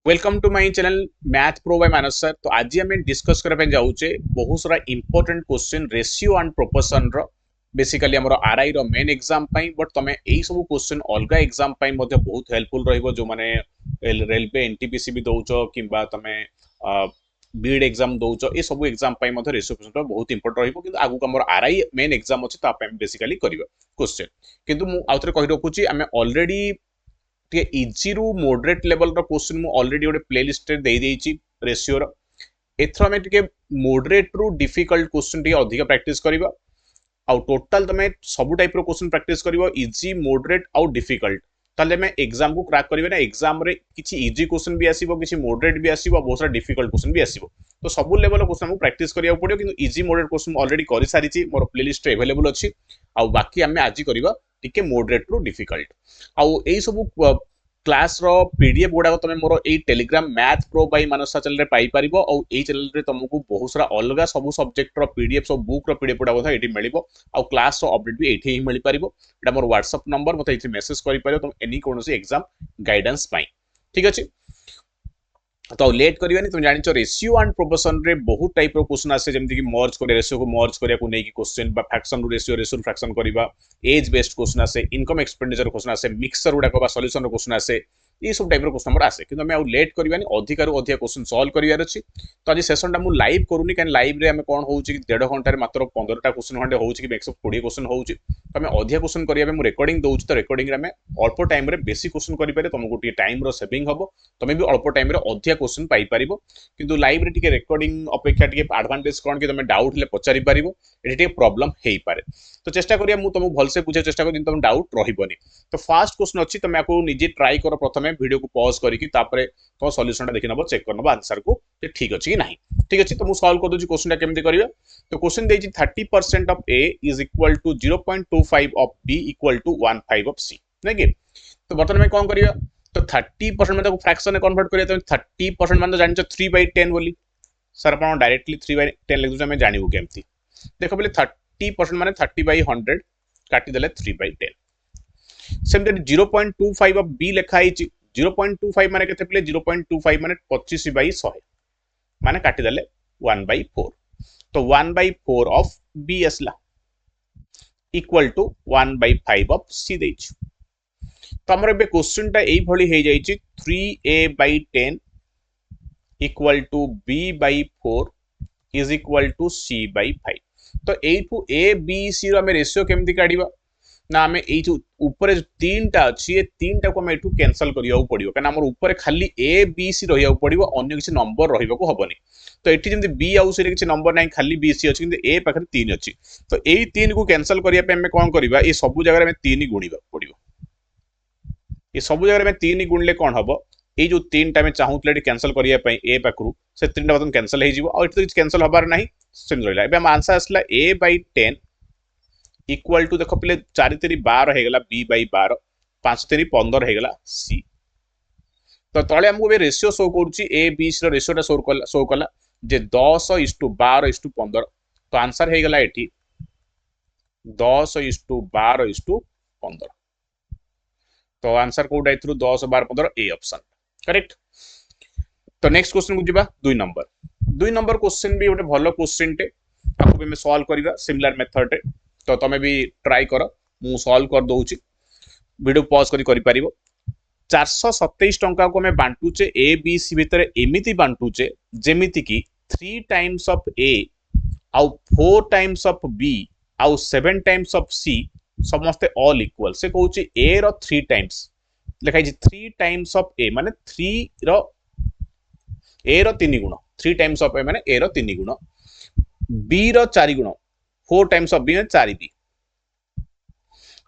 Welcome to my channel math pro by Manas sir. तो आज आम डिस्कस करने जाऊे बहुत सारा important question ratio and proportion रो बेसिकली हमर आरआई रो मेन एग्जाम बट तुम यही सब क्वेश्चन अलग एग्जाम बहुत हेल्पफुल रहिबो जो माने रेलवे एनटीपीसी भी दौच कि तुम बीड एग्जाम दौच ये सब एग्जाम रेशियो क्वेश्चन बहुत इंपोर्टेंट रहिबो किंतु आगु हमर आरआई मेन एग्जाम अछि ता बेसिकली करबा क्वेश्चन किंतु मु आउथरे कहि रखुची आमे ऑलरेडी इजी रु मॉडरेट लेवल रो क्वेश्चन मु ऑलरेडी गोटे प्लेलिस्ट रे दे देइची रेशियो रो एथरो में टिके मॉडरेट रु डिफिकल्ट क्वेश्चन टिके अधिक प्रैक्टिस करबा आउ टोटल तमे सब टाइप रो क्वेश्चन प्रैक्टिस करबो इजी मॉडरेट आउ डिफिकल्ट ताले में एग्जाम को क्रैक करिवे ना एग्जाम रे किछि इजी क्वेश्चन भी आसीबो किछि मॉडरेट भी आसीबो बहुत सारा डिफिकल्ट क्वेश्चन भी आसीबो तो सब लेवल क्वेश्चन हमको प्रैक्टिस करिया पड़ियो किंतु इजी मॉडरेट क्वेश्चन ऑलरेडी करि सारिची मोर प्लेलिस्ट रे अवेलेबल अछि आउ बाकी हमें आज करबा टिके मॉडरेट रु डिफिकल्ट आउ एई सब क्लास रो पीडीएफ गुडा तुम मोर ए टेलीग्राम मैथ प्रो बाय मानसा चैनल रे पाई परिबो और ए चैनल रे तुमको बहुत सारा अलग सब सब्जेक्ट रो पीडीएफ सब बुक रो पीडीएफ गुडा एठी मिलिबो और क्लास रो अपडेट भी एठी ही मिलि परिबो एटा मोर व्हाट्सएप नंबर मते एठी मेसेज करि परिबो तुम एनी कोनोसी एग्जाम गाइडेंस पाई ठीक अछि। तो लेट करिवानी तुम जानिछ रेशियो एंड प्रोपोर्शन रे बहुत टाइप रो क्वेश्चन आसे जेमति कि मर्ज करे रेशियो को मर्ज करिया को नै कि क्वेश्चन बा फ्रैक्शन रेशियो रेशियो फ्रैक्शन करिबा एज बेस्ड क्वेश्चन आसे इनकम एक्सपेंडिचर क्वेश्चन आसे मिक्सचर गुडा को बा सॉल्यूशन रो क्वेश्चन आसे ये सब टाइप रो क्वेश्चन हमर आसे किंतु हमें आउ लेट करिवानी अधिक रु अधिक क्वेश्चन सॉल्व करिवार अछि। तो आज सेशन टा मु लाइव करूनी कान लाइव रे हमें कोन होउची कि 1.5 घंटा रे मात्र 15 टा क्वेश्चन हंडे होउची कि मैक्सिमम 20 क्वेश्चन होउची तो हमें अधिक क्वेश्चन करिया में मु रिकॉर्डिंग दोउची तो रिकॉर्डिंग रे हमें अल्प टाइम रे बेसी क्वेश्चन करि पारे तुमको टी टाइम रो सेविंग हबो तमे भी अल्प टाइम रे अधिक क्वेश्चन पाई परिबो किंतु लाइव रे टिके रिकॉर्डिंग अपेक्षा टिके एडवांटेज कोन कि तमे डाउट ले पचारि परिबो एटी टिके प्रॉब्लम हेई पारे तो चेष्टा करिया मु तुमको भल से पूछे चेष्टा करिन तुम डाउट रहिबोनी। तो फर्स्ट क्वेश्चन अछि तमे आको निजे ट्राई करो प्रथमे वीडियो को पॉज करिकि तापरे तो सॉल्यूशन टा देखि नबो चेक करनबो आंसर को जे ठीक अछि कि नाही ठीक अछि। तो मु सॉल्व कर दोची क्वेश्चन टा केमति करिवे तो क्वेश्चन देछि 30% of A is equal to 0.25 of B equal to 1/5 of C नै कि तो वर्तमान में कोन करिवे तो 30% में फ्रैक्शन में कन्वर्ट करिया तो 30% मान तो जानिछ 3/10 बोली सर अपन डायरेक्टली 3/10 लिख दो हमें जानिबो केमति देखो बोले 30% माने 30/100 काटी देले 3/10 सेम 0.25 ऑफ बी लिखा हिची 0.25 माने केते प्ले 0.25 माने 25/100 माने काटी देले 1/4 तो 1/4 ऑफ बी असला इक्वल टू 1/5 ऑफ सी देछि। तो हमर बे क्वेश्चन टा एई भली हे जाईची 3a/10 equal to b/4 is equal to c/5 तो एठू a b c रो हमें रेशियो केमति काढिबा ना हमें एई जो ऊपर तीनटा अछि ए तीनटा को हमें एठू कैंसिल करियाउ पड़िबो काना हमर ऊपर खाली a b c रहियाउ पड़िबो अन्य किसी नंबर रहिबा को हबनी तो एठी जेमति b आउ c रे किसी नंबर नै खाली b c अछि किंतु a पाखरे 3 अछि तो एई 3 को कैंसिल करिया पे हमें कोन करबा ए सब जगह में 3 गुणीबा पड़िबो ये सब जगह में 3 गुणले कोन हबो ये जो 3 टा में चाहूतले कैंसिल करिया पे a पाखरु से 3 टा बतन कैंसिल हे जिवो और इतो कैंसिल हबार नाही सेम रहला एबे हम आंसर असला a/10 इक्वल टू देखो पले 4 3 12 हे गेला b/12 5 3 15 हे गेला c तो तळे हमको बे रेशियो शो करूची a b c रो रेशियो टा शो कला जे 10:12:15 तो आंसर हे गेला एठी 10:12:15 तो आंसर कोड आइथ्रु 10 12 15 ए ऑप्शन करेक्ट। तो नेक्स्ट क्वेश्चन को जिबा 2 नंबर क्वेश्चन भी गोटे भलो क्वेश्चन टे ताको भी मैं सॉल्व करिवा सिमिलर मेथड रे तो तमे भी ट्राई करो मु सॉल्व कर दोउची वीडियो पॉज करि परिबो 427 टंका को मैं बांटुचे ए बी सी भितर एमिति बांटुचे जेमिति कि 3 टाइम्स ऑफ ए आउ 4 टाइम्स ऑफ बी आउ 7 टाइम्स ऑफ सी समस्ते ऑल इक्वल से कहूची ए रो 3 टाइम्स लिखाई 3 टाइम्स ऑफ ए माने 3 रो ए रो 3 गुण 3 टाइम्स ऑफ ए माने ए रो 3 गुण बी रो 4 गुण 4 टाइम्स ऑफ बी माने 4 बी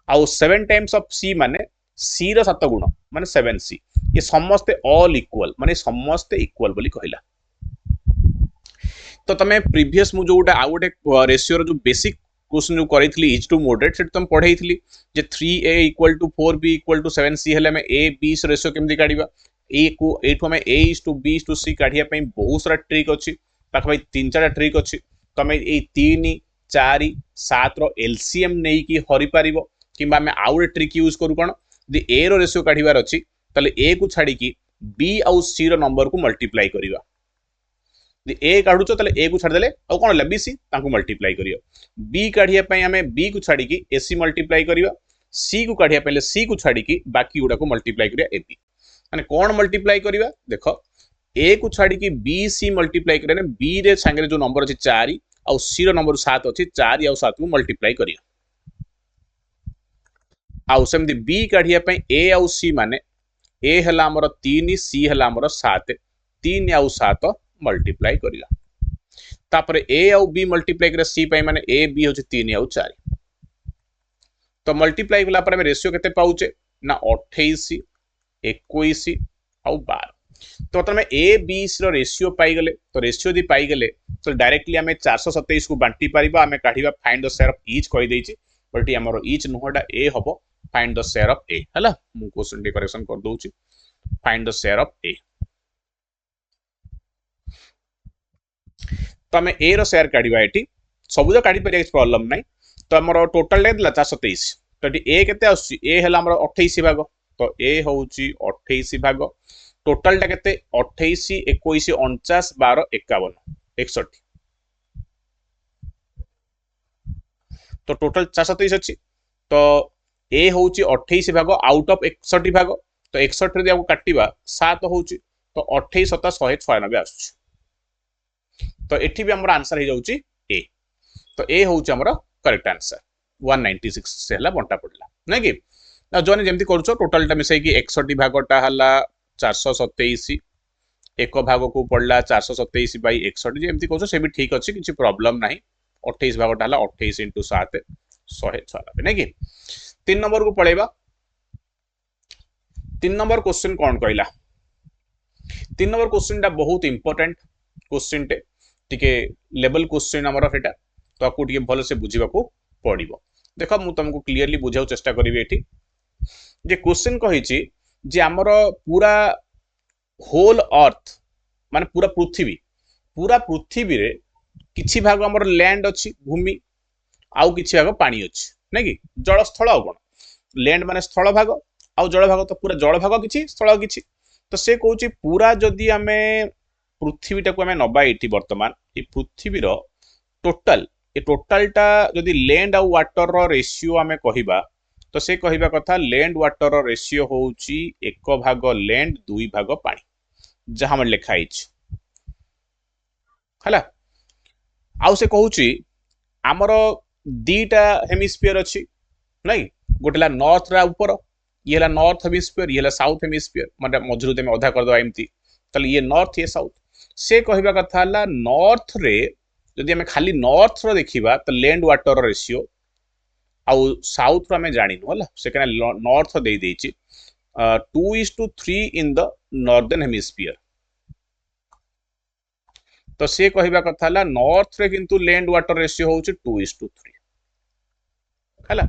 आउ 7 टाइम्स ऑफ सी माने सी रो 7 गुण माने 7 सी ये समस्ते ऑल इक्वल माने समस्ते इक्वल बोली कहला। तो तमे प्रीवियस मु जोटा आ गोटे रेशियो रो जो बेसिक क्वेश्चन जो करितली इज टू मॉडरेट सेट तुम पढैतली जे 3a equal to 4b equal to 7c हेले में a b रेशियो केमति काढिबा a को एठो में a is to b is to c काढिया पई बहुत सारा ट्रिक अछि पाख भाई 3-4 ट्रिक अछि तमे ए 3 4 7 रो एलसीएम नै कि हरि पारिबो किबा में आउट ट्रिक यूज करू कोन जे a रो रेशियो काढिबार अछि तले a को छाडी कि बी आउ सी रो नंबर को मल्टीप्लाई करिवा ए काढुच तले ए को छाड़ देले आ कोन ला बीसी ताको मल्टीप्लाई करियो बी काढिया पई हमें बी को छाडी की एसी मल्टीप्लाई करियो सी को काढिया पई सी को छाडी की बाकी गुडा को मल्टीप्लाई करिया एबी माने कोन मल्टीप्लाई करिवा देखो ए को छाडी की बी सी मल्टीप्लाई करिया ने बी रे संगे जो नंबर अछि 4 आ सी रो नंबर 7 अछि 4 आ 7 को मल्टीप्लाई करियो आ सेमदी बी काढिया पई ए आ सी माने ए हला हमर 3 सी हला हमर 7 3 आ 7 मल्टीप्लाई करिया तापर ए आउ बी मल्टीप्लाई करे सी पाई माने ए बी होचे 3 आउ 4 तो मल्टीप्लाई कला पर हम रेशियो केते पाउचे ना 28 21 आउ 12 तो मतलब में A B C row ratio पाई गले तो रेशियो दी पाई गले तो डायरेक्टली हमें 427 को बांटी पारिबा हमें काढिबा find the share of each कहि देछि बट हमरो ईच नोहडा ए हबो find the share of A हला मु क्वेश्चन डी करेक्शन कर दोछि find the share of A तो आम ए रो शेयर काढिबा एठी सबुज काढि परिया प्रॉब्लम नै तो हमर टोटल देला 423 तो एठी ए केते आसी ए हला हमर 28 भाग तो ए होउची 28 भाग टोटल टा केते 28 21 49 12 51 61 तो टोटल 423 अछि तो ए होउची 28 भाग आउट ऑफ 61 भाग तो 61 रे हमको काटिबा 7 होउची तो 28 7 196 आछी तो एठी भी हमर आंसर हे जाउची ए तो ए होउची हमर करेक्ट आंसर 196 से हला बंटा पडला नै कि ना जोने जेमति करछो टोटल टा मिसै कि 61 भागटा हला 427 एक भाग को पडला 427 बाई 61 जेमति करछो से भी ठीक अछि किछि प्रॉब्लम नाही 28 भागटा हला 28 * 7 196 नै कि 3 नंबर को पळेबा 3 नंबर क्वेश्चन कोन कहला 3 नंबर क्वेश्चन टा बहुत इंपोर्टेंट क्वेश्चन टे टिके लेवल क्वेश्चन हमर हेटा तो आपको टिके भलो से बुझिबा को पड़िबो देखो मु तुमको क्लियरली बुझाउ चेष्टा करिवे एठी जे क्वेश्चन कहिछि जे हमर पूरा होल अर्थ माने पूरा पृथ्वी रे किछि भाग हमर लैंड अछि भूमि आउ किछि भाग पानी अछि नै कि जल स्थल आ कोन लैंड माने स्थल भाग आउ जल भाग तो पूरा जल भाग किछि स्थल किछि तो से कहउछि पूरा जदी हमें पृथ्वीटा को हमें नबा एठी वर्तमान ए पृथ्वी रो टोटल ए टोटल टा जदी लैंड आउ वाटर रो रेशियो हमें कहिबा तो से कहिबा कथा लैंड वाटर रो रेशियो होउची 1 भाग लैंड 2 भाग पानी जहां हम लिखा हिच हला आउ से कहउची हमरो दीटा हेमिस्फीयर अछि नै गोटेला नॉर्थ रा ऊपर ये हला नॉर्थ हेमिस्फीयर ये हला साउथ हेमिस्फीयर माने मझरु देमे आधा कर दो एमती तले ये नॉर्थ ये साउथ से कहिबा कथा हला नॉर्थ रे जदि हमें खाली नॉर्थ रो देखिबा तो लैंड वाटर रेशियो आउ साउथ रो हमें जानिनु हला से कने नॉर्थ दे देछि 2:3 इन द नॉर्दर्न हेमिस्फीयर तो से कहिबा कथा हला नॉर्थ रे किंतु लैंड वाटर रेशियो होउछि 2:3 हला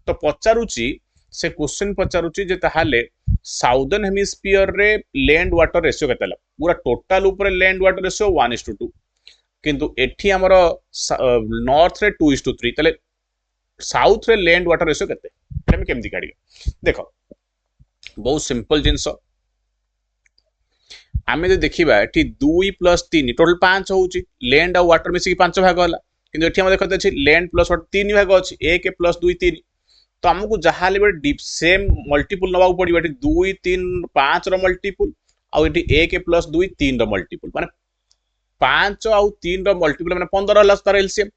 तो पचारुची से क्वेश्चन पचारुची जे ताहाले साउदर्न हेमिस्फीयर रे लैंड वाटर रेशियो केतला पूरा टोटल ऊपर लैंड वाटर रेशियो 1:2 किंतु एठी हमरो नॉर्थ रे 2:3 तले साउथ रे लैंड वाटर रेशियो केते हम केमति काढी देखो बहुत सिंपल जिंस आमे जे देखिबा एठी 2 + 3 टोटल 5 होउची लैंड आ वाटर मिसी 5 भाग होला किंतु एठी हम देखते अछि लैंड प्लस वाटर 3 भाग अछि 1 + 2 3 तो हमको जहां ले डीप सेम मल्टीपल नवा पड़िबा एठी 2 3 5 रो मल्टीपल आ एठी 1 + 2 3 रो मल्टीपल माने 5 आ 3 रो मल्टीपल माने 15 हला तार एलसीएम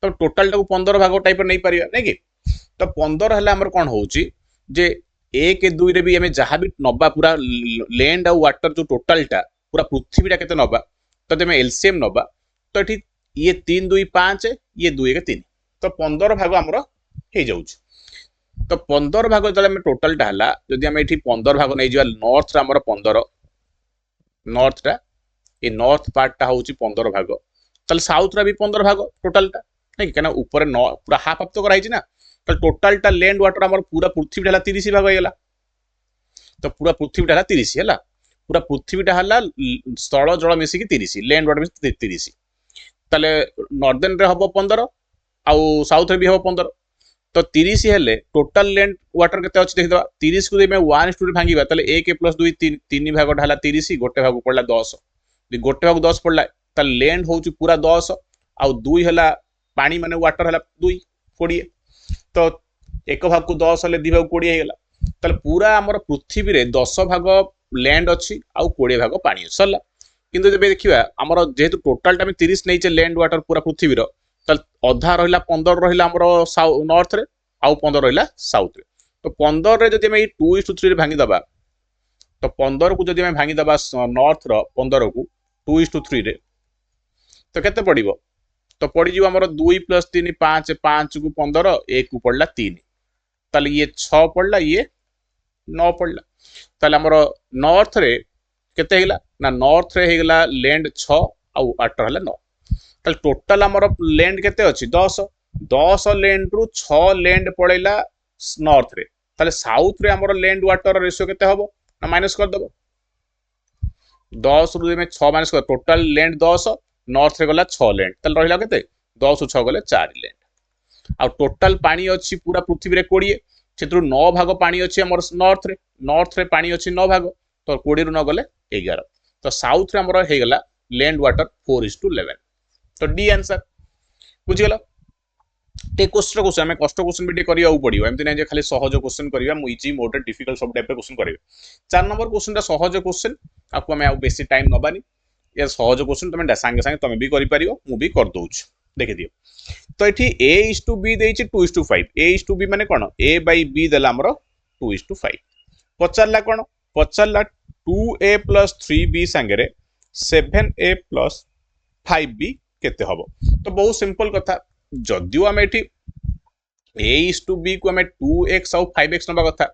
तो टोटल टाको 15 भाग टाइप नै परिया नै कि तो 15 हला हमर कोन होउची जे 1 2 रे भी हमें जहां भी नबा पूरा लैंड आ वाटर जो टोटल टा पूरा पृथ्वीटा केते नबा तो तमे एलसीएम नबा तो एठी ये 3 2 5 ये 2 1 3 तो 15 भाग हमर हे जाउची तो 15 भाग जले में टोटल टा हला जदि हम एठी 15 भाग नै जिवा नॉर्थ रा हमर 15 नॉर्थ टा ए नॉर्थ पार्ट टा होउची 15 भाग तले साउथ रा भी 15 भाग टोटल टा नै कि कना ऊपर पूरा हाफ हाफ तो कराई छी ना तो टोटल टा लैंड वाटर हमर पूरा पृथ्वी ढाला 30 भाग होयला तो पूरा पृथ्वी ढाला 30 हैला पूरा पृथ्वी ढाला स्थल जल मिसी की 30 लैंड वाटर मिसी 30 तले नॉर्दर्न रे हबो 15 आउ साउथ रे भी हबो 15 तो 30 हेले टोटल लेंथ वाटर केते अछि देखिदबा 30 को मैं 1:2 रे भांगीबा तले 1 + 2 3 भाग ढाला 30 गोटे भाग पड़ला 10 गोटे भाग 10 पड़ला त लेंथ होउची पूरा 10 आउ 2 हला पानी माने वाटर हला 2 20 तो एक भाग को 10 हेले 2 भाग 20 हेगला तले पूरा हमर पृथ्वी रे 10 भाग लैंड अछि आउ 20 भाग पानी सरला किंतु जब देखिबा हमर जेहेतु टोटल टाइम 30 नै छै लैंड वाटर पूरा पृथ्वी रो अधा रहिला 15 रहिला हमर नॉर्थ रे आउ 15 रहिला साउथ रे तो 15 रे जदि हम 2:3 रे भांगी दबा तो 15 को जदि हम भांगी दबा नॉर्थ रो 15 को 2:3 रे तो केते पड़िबो तो पड़ी जीव हमर 2 + 3 5 5 को 15 1 को पड़ला 3 ताले ये 6 पड़ला ये 9 पड़ला ताले हमर नॉर्थ रे केते हेगला ना नॉर्थ रे हेगला लैंड 6 आउ वाटर हला 9 ताले टोटल हमर लैंड केते अछि 10 10 लैंड रु 6 लैंड पड़ैला नॉर्थ रे ताले साउथ रे हमर लैंड वाटर रेशियो केते हबो ना माइनस कर दबो 10 रु में 6 माइनस कर टोटल लैंड 10 नॉर्थ रे गला 6 लैंड ताले रहिला केते 10 6 गले 4 लैंड आ टोटल पानी अछि पूरा पृथ्वी रे 20 सेतु 9 भाग पानी अछि हमर नॉर्थ रे पानी अछि 9 भाग तो 20 रु 9 गले 11 तो साउथ रे हमर हे गला लैंड वाटर 4:11 तो डी आंसर बुझी गला टे क्वेश्चन हमें कष्ट क्वेश्चन भी करिया पड़ियो एमति नै जे खाली सहज क्वेश्चन करिया मु इजी मोड डिफिकल्ट सब टाइप क्वेश्चन करिवे 4 नंबर क्वेश्चन ता सहज क्वेश्चन आपको हमें आ बेसी टाइम नबानी ये सहज क्वेश्चन तमे संगे संगे तमे भी करि परियो मु भी कर दोछ देखि दियो तो एठी a:b देछि 2:5 a:b माने कोन a/b देला हमरो 2:5 पचारला कोन पचारला 2a + 3b संगे रे 7a + 5b केते हबो तो बहुत सिंपल कथा जदियो हम एठी a:b को हमें 2x और 5x नबा कथा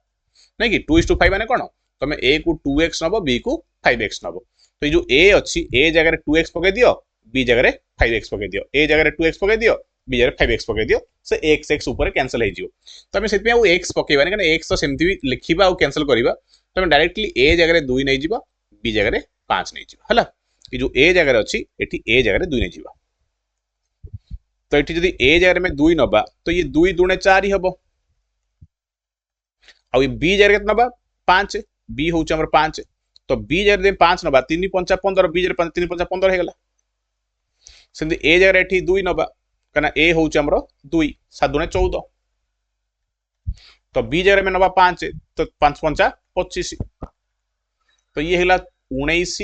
नै कि 2:5 माने कोन तमे a को 2x नबो b को 5x नबो तो ये जो a अछि a जगह रे 2x पके दियो b जगह रे 5x पके दियो a जगह रे 2x पके दियो b जगह रे 5x पके दियो से x x ऊपर कैंसिल हे जियो तमे सेति आ x पकेबा नै कने x तो सेमति भी लिखिबा और कैंसिल करिबा तमे डायरेक्टली a जगह रे 2 नै जिबा b जगह रे 5 नै जिबा हला ये जो a जगह रे अछि एठी a जगह रे 2 नै जिबा तो ये जदि a जगह में 2 नबा तो ये 2 दूने 4 ही हबो आ ये b जगह केतना नबा 5 b होउछ हमर 5 तो b जगह 5 नबा 3 5 15 b जगह 3 5 15 हे गला सेंदी a जगह एठी 2 नबा कना a होउछ हमर 2 7 दूने 14 तो b जगह में नबा 5 तो 5 5 25 तो ये हेला 19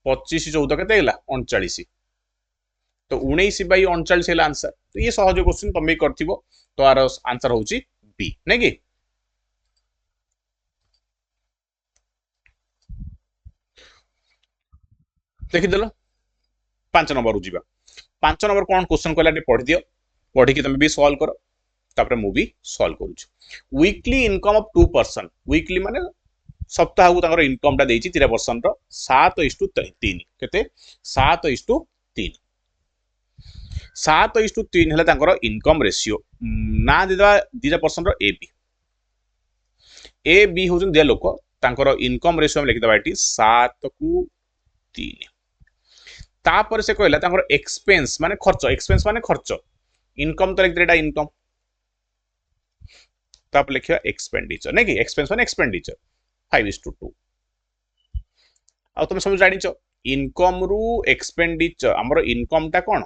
25 14 केते हेला 39 तो 19/39 है आंसर तो ये सहज क्वेश्चन तुम भी करथिबो तो आर आंसर होची बी नै कि देखि देलो 5 नंबर उजिबा 5 नंबर कोन क्वेश्चन कहला पढ़ दियो पढ़ी कि तुम भी सॉल्व करो तापर मु भी सॉल्व करूछु weekly income of 2 person weekly माने सप्ताह को ताकर इनकम टा देछि 3% रो 7:3 केते 7:3 7:3 है तांकर इनकम रेशियो ना दिदा 2% रो ए बी होजन दे लोक तांकर इनकम रेशियो हम लिखि दबा एटी 7:3 तापर से कहला तांकर एक्सपेंस माने खर्च इनकम तो लिख देटा इनकम ताप लिखिया एक्सपेंडिचर नै कि एक्सपेंस माने एक्सपेंडिचर 5:2 आ तुम समझ जानि छ इनकम रु एक्सपेंडिचर हमर इनकम टा कोन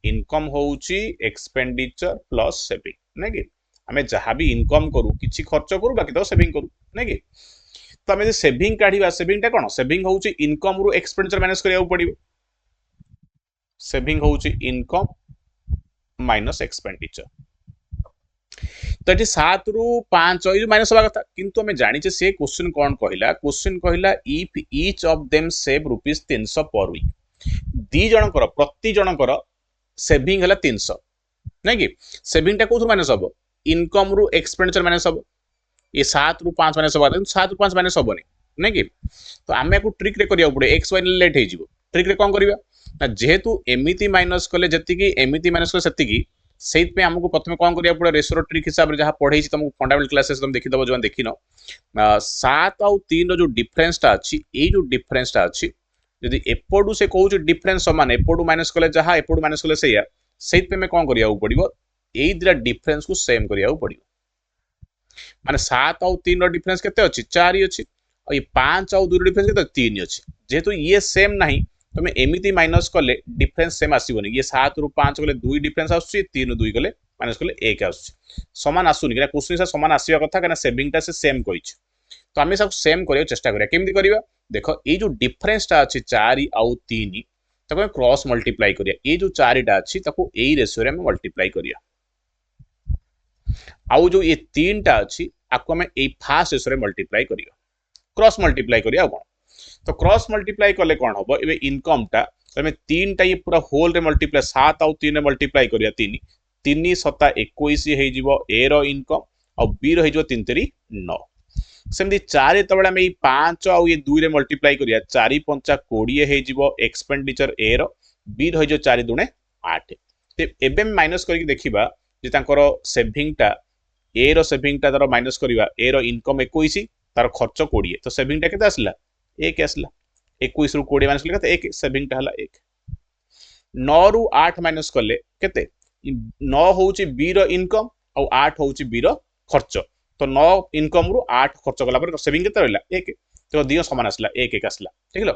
इनकम होउची एक्सपेंडिचर प्लस सेविंग नै कि हमें जहां भी इनकम करू किछि खर्च करू बाकी तो सेविंग करू नै कि तो हमें जे सेविंग काढिबा सेविंग टा कोन सेविंग होउची इनकम रु एक्सपेंडिचर माइनस करिया पड़िबो सेविंग होउची इनकम माइनस एक्सपेंडिचर तो ये 7 रु 5 ये माइनस होगा कथा किंतु हमें जानी छे से क्वेश्चन कौन कहला if each of them save ₹300 per week दी जनकर प्रति जनकर सेविंग हला 300 नै कि सेविंग टा कोथु माइनस हबो इनकम रु एक्सपेंडिचर माइनस हबो ये 7 रु 5 माइनस हबो 7 रु 5 माइनस हबोनी नै कि तो आमे को ट्रिक रे करिया पड़े एक्स वाई लेट हे जिवो ट्रिक रे कोन करिया ना जेहेतु एमिति माइनस कले जति की एमिति माइनस कले सेति की सेइत पे हमको प्रथमे कोन करिया पड़े रेशियो ट्रिक हिसाब रे जहां पढै छी तुमको फंडामेंटल क्लासेस तुम देखि दबो जवन देखिनो 7 और 3 रो जो डिफरेंस टा अछि ए जो डिफरेंस टा अछि यदि एपोडू से कहू डिफरेंस समान एपोडू माइनस कले जहां एपोडू माइनस कले सेया सेइत पे में कोन करिया पड़िबो एई दिरा डिफरेंस को सेम करिया पड़ियो माने 7 और 3 रो डिफरेंस केते अछि 4 अछि और ये 5 और 2 रो डिफरेंस केते 3 अछि जेहेतु ये सेम नाही तमे एमिति माइनस करले डिफरेंस सेम आसीबोनी ये 7 रु 5 गले 2 डिफरेंस आछी 3 रु 2 गले माइनस करले 1 आछी समान आसुनी कि क्वेश्चन से समान आसीबा कथा कना सेविंग टा से सेम कहिछ तो आमे सब सेम करियो चेष्टा करिया केमिति करिवा देखो ए जो डिफरेंस टा अछि 4 और 3 ताको क्रॉस मल्टीप्लाई करिया ए जो 4 टा अछि ताको एई रेशियो रे हम मल्टीप्लाई करिया आउ जो ये 3 टा अछि आको हमें ए फास्ट रेशियो रे मल्टीप्लाई करिया क्रॉस मल्टीप्लाई करिया कोन तो क्रॉस मल्टीप्लाई कले कोन हबो एबे इनकम टा तमे 3 टा ये पूरा होल रे मल्टीप्लाई 7 और 3 रे मल्टीप्लाई करिया 3 3 7 21 हे जिवो ए रो इनकम और बी रो हे जिवो 3 3 9 सेमती 4 तबळे हम 5 और ये 2 रे मल्टीप्लाई करिया 4 5 20 हे जिवो एक्सपेंडिचर ए रो बी रो हे जो 4 दुणे 8 ते एबे माइनस करके देखिबा जे तांकर सेविंग टा ए रो सेविंग टा तार माइनस करिवा ए रो इनकम 21 तार खर्च 20 तो सेविंग टा केते आसला 1 आसला 21 रु 20 माइनस करले केते 1 सेविंग टा हला 1 9 रु 8 माइनस करले केते 9 होउची बी रो इनकम और 8 होउची बी रो खर्च तो 9 इनकम रु 8 खर्च कला पर सेविंग केते रहला 1 तो दियो समान आसला 1 1 आसला ठीक लो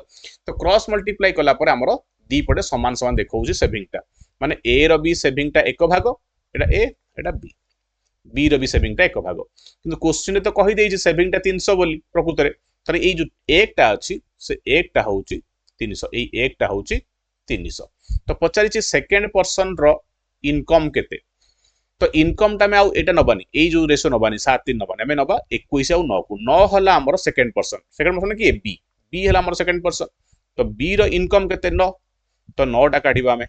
तो क्रॉस मल्टीप्लाई कला पर हमरो दी पटे समान समान देखौची सेविंग टा माने ए रो बी सेविंग टा एक भाग एटा ए एटा बी बी रो बी सेविंग टा एक भाग किंतु क्वेश्चन तो कहि देई जे सेविंग टा 300 बोली प्रकृत रे तरे ए जो एक टा अछि से एक टा होउची 300 ए एक टा होउची 300 तो पचारि छि सेकंड पर्सन रो इनकम केते तो इनकम टा में आउ एटा नबानी ए जो रेशियो नबानी 7 3 नबानी हमें नबा 21 और 9 को 9 हला हमर सेकंड पर्सन की बी बी हला हमर सेकंड पर्सन तो बी रो इनकम केते 9 तो 9 टा काढिबा हमें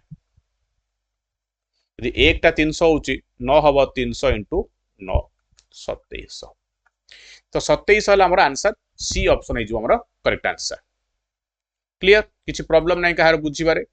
यदि एक टा 300 होउची 9 हबो 300 * 9 2700 तो 27 हला हमर आंसर सी ऑप्शन है जो हमर करेक्ट आंसर क्लियर किछि प्रॉब्लम नै कहार बुझिबारे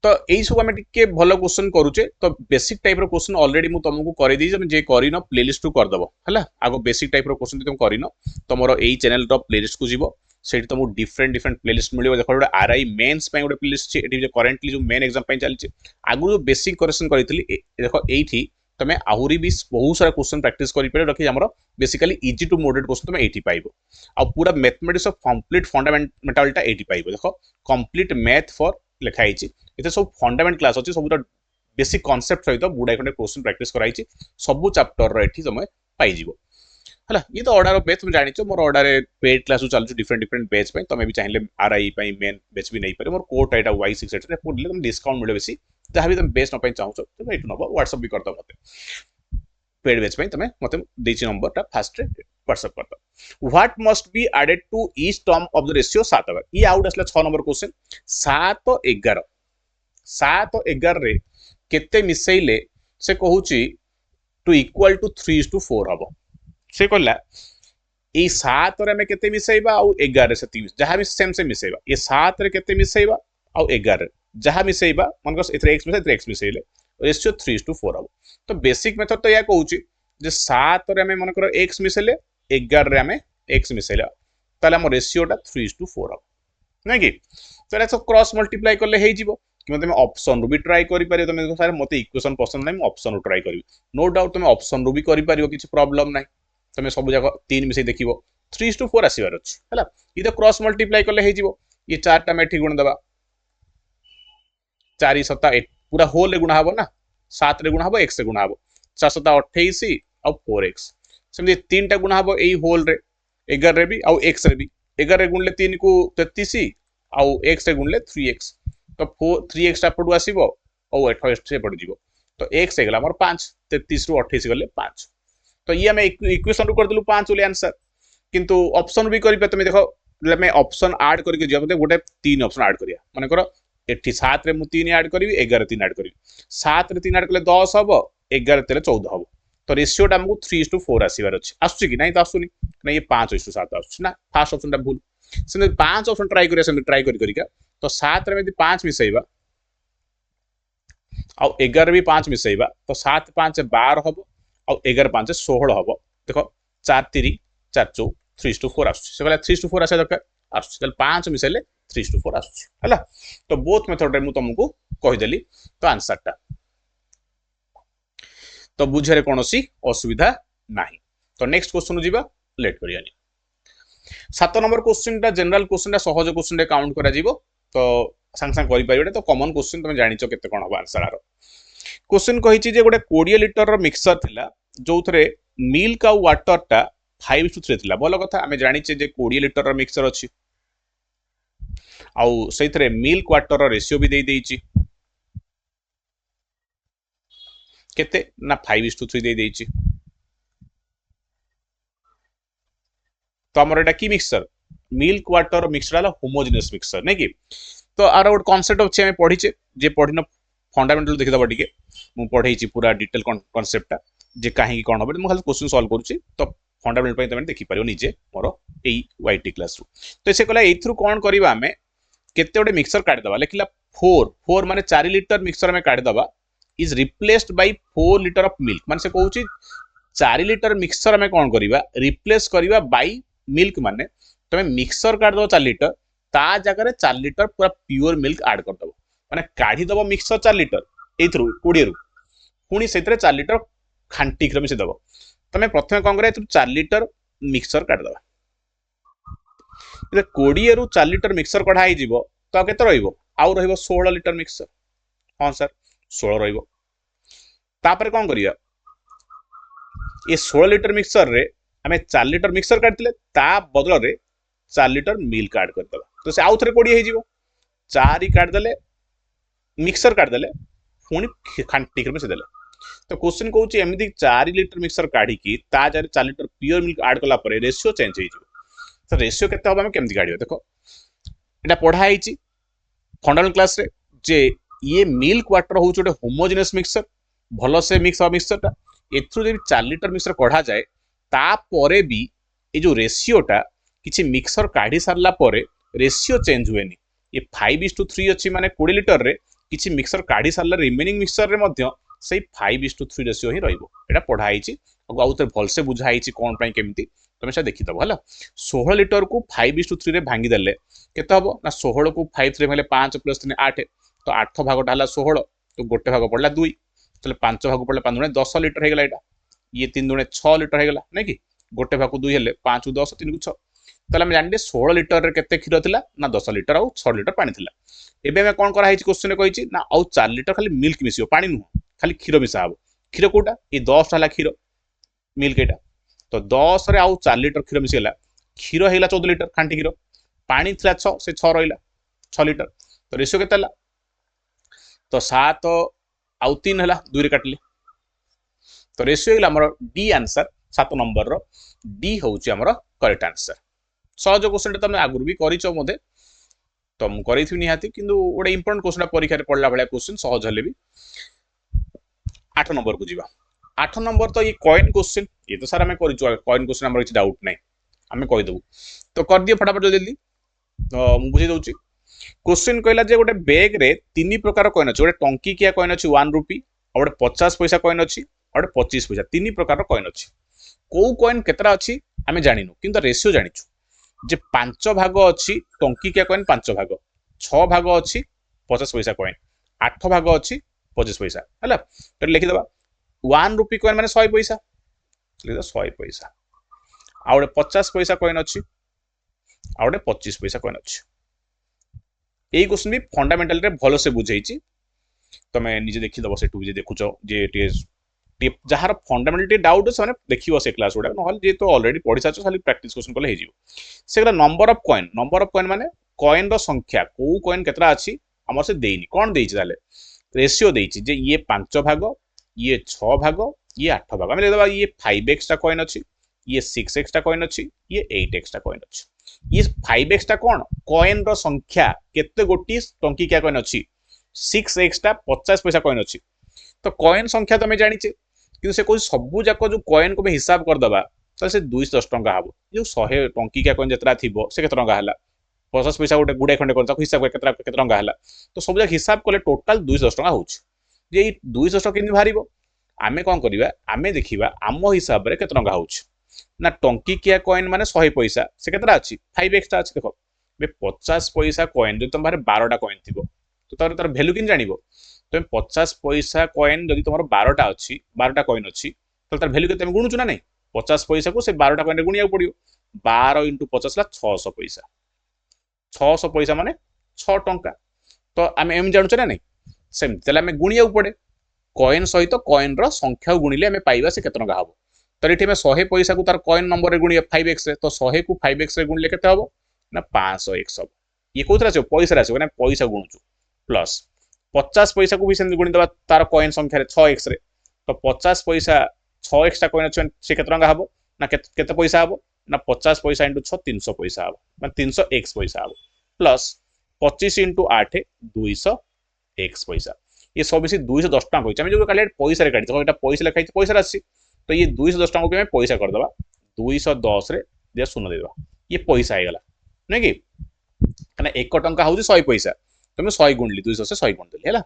तो यही सब आम टे भल क्वेश्चन करुचे तो बेसिक टाइप रो क्वेश्चन ऑलरेडी मु तुमको कर दी जे करिनो प्लेलिस्ट टू कर दबो हला आगो बेसिक टाइप रो क्वेश्चन तुम करिनो तमरो एई चैनल रो प्लेलिस्ट को जीवो सेठी तुमको डिफरेंट डिफरेंट प्लेलिस्ट मिलियो देखो गोटे आरआई मेंस पय गोटे प्लेलिस्ट छै एठी जे करेंटली जो मेन एग्जाम पय चलछि आगु जो बेसिक करेक्शन करितली देखो एठी तमे आहुरी भी बहुत सारा क्वेश्चन प्रैक्टिस करि परे रखि हमरो basically easy to moderate question तमे एठी पाइबो आ पूरा मैथमेटिक्स ऑफ कंप्लीट फंडामेंटल टा एठी पाइबो देखो कंप्लीट मैथ फॉर लिखा है इथे सब फंडामेंटल क्लास अछि सब बेसिक कांसेप्ट सहित बुढाई खंडे क्वेश्चन प्रैक्टिस कराई सब चैप्टर रो एठी समय पाई जिवो हला ये तो ऑर्डर ऑफ बैच तुम जानि छ मोर ऑर्डर रे पेड क्लास चल छ डिफरेंट डिफरेंट बैच पे तमे भी चाहिले आरआई पे मेन बैच भी नहीं पारे मोर कोड एटा y6 रे पढले तुम डिस्काउंट मिले बेसी जहां भी तुम बैच न पय चाहौ छ तुम एटु नबो व्हाट्सएप भी करतो मते पेड बैच पे तमे मते देछि नंबर टा फास्ट रे व्हाट्सएप करतो what must be added to each term of the ratio 7 अगर ये आउट असला 6 नंबर क्वेश्चन 7 और 11 7 और 11 रे केते मिसैले से कहूची टू इक्वल टू 3:4 हबो से कहला ए 7 रे में केते मिसैबा आ 11 से 30 जहां भी सेम से मिसैबा ये 7 रे केते मिसैबा आ 11 जहां मिसैबा मन को इथरे x में इथरे x मिसैले रेशियो 3:4 हबो तो बेसिक मेथड तो या कहूची जे 7 रे में मन करो x मिसैले 11 रे में x मिसैला ताले हम रेशियो टा 3:4 हबो नै कि तो एटा क्रॉस मल्टीप्लाई करले हे जिवो कि मते ऑप्शन रो भी ट्राई करि पारियो तमे देखो सारे मते इक्वेशन पसंद नै म ऑप्शन रो ट्राई करिवि नो डाउट तमे ऑप्शन रो भी करि पारियो किछि प्रॉब्लम नै तमे सब जगह 3 मिसै देखिवो 3:4 आसीबार अछि हला इ तो क्रॉस मल्टीप्लाई करले हे जिवो ये 4 टा में ठीक गुण दबा 4 7 8 पूरा होल रे गुणा हबो ना 7 रे गुणा हबो x रे गुणा हबो 4 7 28 और 4x सेमि 3 टा गुणा हबो एई होल रे 11 रे भी और x रे भी 11 रे गुणले 3 को 33 और x रे गुणले 3x तो 3x टा पडु आसीबो और 28 से पड जिवो तो x हे गला हमर 5 33 रु 28 गले 5 तो ये हम इक्वेशन रू कर दिलु 5 ओले आंसर किंतु ऑप्शन भी करि पे तमे देखो मैं ऑप्शन ऐड करके जिया मते गोटे 3 ऑप्शन ऐड करिया माने करो एठी 7 रे मु 3 ऐड करबी 11 3 ऐड करबी 7 रे 3 ऐड करले 10 हबो 11 तेरे 14 हबो तो रेशियो टा हमको 3:4 आसीबार अछि आसु कि नै त आसुनी नै ये 5:7 आसु ना फर्स्ट ऑप्शन टा भूल से 5 ऑप्शन ट्राई करिया से ट्राई करिका तो 7 रे में 5 मिसैबा और 11 भी 5 मिसैबा तो 7 5 12 हबो और 11 5 16 हबो देखो 4 3 4 4 3:4 आसु से गला 3:4 आसे दरकार आसु तल 5 मिसैले 3:4 आसुची हला। तो बोथ मेथड रे मु तुमको कहिदेली तो आंसर टा तो बुझे कौन असुविधा नाही। तो नेक्स्ट क्वेश्चन जीवा लेट करियानी 7 नंबर क्वेश्चन टा जनरल क्वेश्चन टा सहज क्वेश्चन रे काउंट करा जीवो तो सांग सांग करि परिबे तो कॉमन क्वेश्चन तुम जानिचो केते कोन हो आंसर आरो क्वेश्चन कहिछि जे गोटे 20 लिटर रो मिक्सचर थिला जो थरे मिल्क आ वाटर टा 5:3 थिला बोलो कथा आमे जानिचे जे 20 लिटर रो मिक्सचर अछि आउ सेथरे मिल्क वाटर रो रेशियो भी दे देइछि केते ना 5:3 दे देइछि। तो आमर एटा की मिक्सचर मिल्क वाटर मिक्सचर हला होमोजेनियस मिक्सचर नै कि तो आर गोटे कॉन्सेप्ट अछि हम पढिचे जे पढिनो फंडामेंटल देखि दबा टिके मु पढैछि पूरा डिटेल कॉन्सेप्ट टा जे काहे कोन होबे मु खाली क्वेश्चन सॉल्व करूछि तो फंडामेंटल पय तमे देखि परियो निजे मोर एई वाईटी क्लास रु तो से कहला एथ्रु कोन करबा हमें केते गोटे मिक्सचर काट दबा लेखिला 4 माने 4 लिटर मिक्सचर में काट दबा is replaced by 4 litre of milk माने से कहूछि 4 लिटर मिक्सचर में कोन करबा रिप्लेस करबा बाय मिल्क माने तमे मिक्सचर काट दो 4 लिटर ता जगह 4 लिटर पूरा प्योर मिल्क ऐड कर दबो माने काढी दबो मिक्सचर 4 लिटर एथ्रु 20 रु पुनी सेतरे 4 लिटर खांटी क्रम से दबो तमे प्रथमे कोन करे एथ्रु 4 लिटर मिक्सचर काट दबा 20 रु 4 लिटर मिक्सचर कढाई जीवो तो केते रहइबो आउ रहइबो 16 लिटर मिक्सचर हां सर 16 रहइबो तापर कोन करिया ये 16 लिटर मिक्सचर रे हमें 4 लिटर मिक्सचर काटले ता बदल रे 4 लिटर मिल्क ऐड कर दबा तो से आउ थरे 20 हे जीवो 4 ही काट देले मिक्सचर काट देले पुनी खांटी क्रम से देले तो क्वेश्चन कहउची एमिति 4 लिटर मिक्सचर काढी की ता जारे 4 लिटर प्योर मिल्क ऐड कला परे रेशियो चेंज हे जीवो तो रेशियो केते होबा हम केमति काढियो देखो एटा पढा आइची फंडामेंटल क्लास रे जे ये मिल्क वाटर होउछ ओटे होमोजेनियस मिक्सचर भलो से मिक्स हो मिक्सचर टा एथ्रु जे 4 लिटर मिक्सचर कढा जाए ता परे भी ए जो रेशियो टा किछि मिक्सचर काढी सारला परे रेशियो चेंज हुएनी ये 5:3 अछि माने 20 लिटर रे किछि मिक्सचर काढी सारला रिमेनिंग मिक्सचर रे मध्य सेई 5:3 रेशियो ही रहइबो एटा पढा आइची आउते भल से बुझा आइची कोन पई केमति तमे से देखि दबो हला 16 लिटर को 5:3 रे भांगी देले केते हबो ना 16 को 5 रे भले 5 + 3 8 तो 8 भागटा हला 16 तो गोटे भाग पड़ला 2 तले 5 भाग पड़ला 5 दुने 10 लिटर हे गेला एटा ये 3 दुने 6 लिटर हे गेला नै कि गोटे भाग 2 हेले 5 को 10 3 को 6 तले हम जानदे 16 लिटर रे केते खीर थिला ना 10 लिटर आउ 6 लिटर पानी थिला एबे में कोन करा हिच क्वेश्चन कहिची ना आउ 4 लिटर खाली मिल्क मिसियो पानी नु खाली खीर मिसा हबो खीर कोटा ये 10 हला खीर मिल्क एटा तो 10 रे आउ 4 लिटर खीर मिसेला खीर हेला 14 लिटर खांटी खीर पानी थिला 6 से 6 रहिला 6 लिटर तो रेशियो केते हला तो 7 आउ 3 हला 2 रे काटली तो रेशियो हला हमर D answer 7 number rho D होउची हमर करेक्ट आंसर सहज क्वेश्चन तमे आगुर भी करिचो मोदे तो मु करिथि निहाती किंतु ओडे इंपोर्टेंट क्वेश्चन परीक्षा रे पढला भलिया क्वेश्चन सहज हले भी 8 नंबर को जीवा 8 नंबर तो ये कॉइन क्वेश्चन ये तो सारा मैं करिचो कॉइन क्वेश्चन हमर କିଛି डाउट नै हमें कहि दबु तो कर दियो फटाफट जल्दी तो मु बुझी दउची क्वेश्चन कहला जे गोटे बैग रे तीन प्रकार कॉइन अछि गोटे टंकी किया कॉइन अछि 1 रुपी और गोटे 50 पैसा कॉइन अछि और 25 पैसा तीन प्रकार कॉइन अछि को कॉइन केतरा अछि हमें जानिनु किंतु रेशियो जानिछु जे 5 भाग अछि टंकी किया कॉइन 5 भाग 6 भाग अछि 50 पैसा कॉइन 8 भाग अछि 25 पैसा हला तो लिखि दबा 1 रुपी कॉइन माने 100 पैसा लिखि दो 100 पैसा आ गोटे 50 पैसा कॉइन अछि आ गोटे 25 पैसा कॉइन अछि एई क्वेश्चन भी फंडामेंटल रे भलो से बुझैछि तमे निजे देखि दबो सेटु जे देखुचो जे टिप जहार फंडामेंटल डाउट से माने देखियो से क्लास उडा नहल जे तो ऑलरेडी पढि साचो खाली प्रैक्टिस क्वेश्चन कले हे जिवो सेगला नंबर ऑफ कॉइन माने कॉइन रो संख्या को कॉइन केतरा अछि हमर से देइनी कोन देइछि ताले रेशियो देइछि जे ये 5 भाग ये 6 भाग ये 8 भाग हम लेदबा ये 5x टा कॉइन अछि ये 6x टा कॉइन अछि ये 8x टा कॉइन अछि ये 5x टा कोन कॉइन रो संख्या केते गोटी टंकी क्या कॉइन अछि 6x टा 50 पैसा कॉइन अछि तो कॉइन संख्या तो मैं जानि छे कि से कोई सबु जाको जो कॉइन को में हिसाब कर दबा तो से 210 टंका हबो जो 100 टंकी क्या कॉइन जतरा थिबो से केते टंका हला 50 पैसा गोटे गुडे खंडे करता हिसाब केतरा केते टंका हला तो सब जाक हिसाब करले टोटल 210 टंका होछ जे 210 टंका किनि भारिबो आमे कोन करबा आमे देखिबा आमो हिसाब रे केते टंका होछ ना टंकी किया कॉइन माने 100 पैसा से केतरा अछि 5x टा अछि देखो बे 50 पैसा कॉइन जो तुम बारे 12टा कॉइन थिबो तो तार वैल्यू किन जानिबो तुम 50 पैसा कॉइन जदि तुम 12टा अच्छी 12टा कॉइन अच्छी तो तार वैल्यू केते गुणुचु ना नहीं 50 पैसा को से 12टा कॉइन रे गुणिया पड़ियो 12 × 50 ला 600 पैसा 600 पैसा माने 6 टंका तो आम एम जानूचे ना नहीं सेमती आम गुणिया पड़े कॉइन सहित कॉइन संख्या गुणिले आम पाइबा से केते टंका हबो तो ये 100 पैसा को तार कॉइन नंबर रे गुणिया 5x रे तो 100 को 5x रे गुणिले केते हबो ना 500x हबो ये कोथरा आछो पैसा आछो ना पैसा गुणुचु प्लस 50 पैसा को भी सेम गुणी दबा तार कॉइन संख्या रे 6x रे तो 50 पैसा 6x टा कॉइन अछि से केते टंका हबो ना केते पैसा हबो ना 50 पैसा * 6 300 पैसा हबो माने 300x पैसा हबो प्लस 25 * 8 200x पैसा ये सब मिसी 210 टका होइछ हम जो काले पैसा रे काटी तो एटा पैसा लिखाइ पैसा राशि तो ये 210 टका को हम पैसा कर दबा 210 रे दे शून्य दे दबा ये पैसा आइ गला नै कि कना 1 टका होउछ 100 पैसा तुम 100 गुणली 200 से 100 गुण देली हैला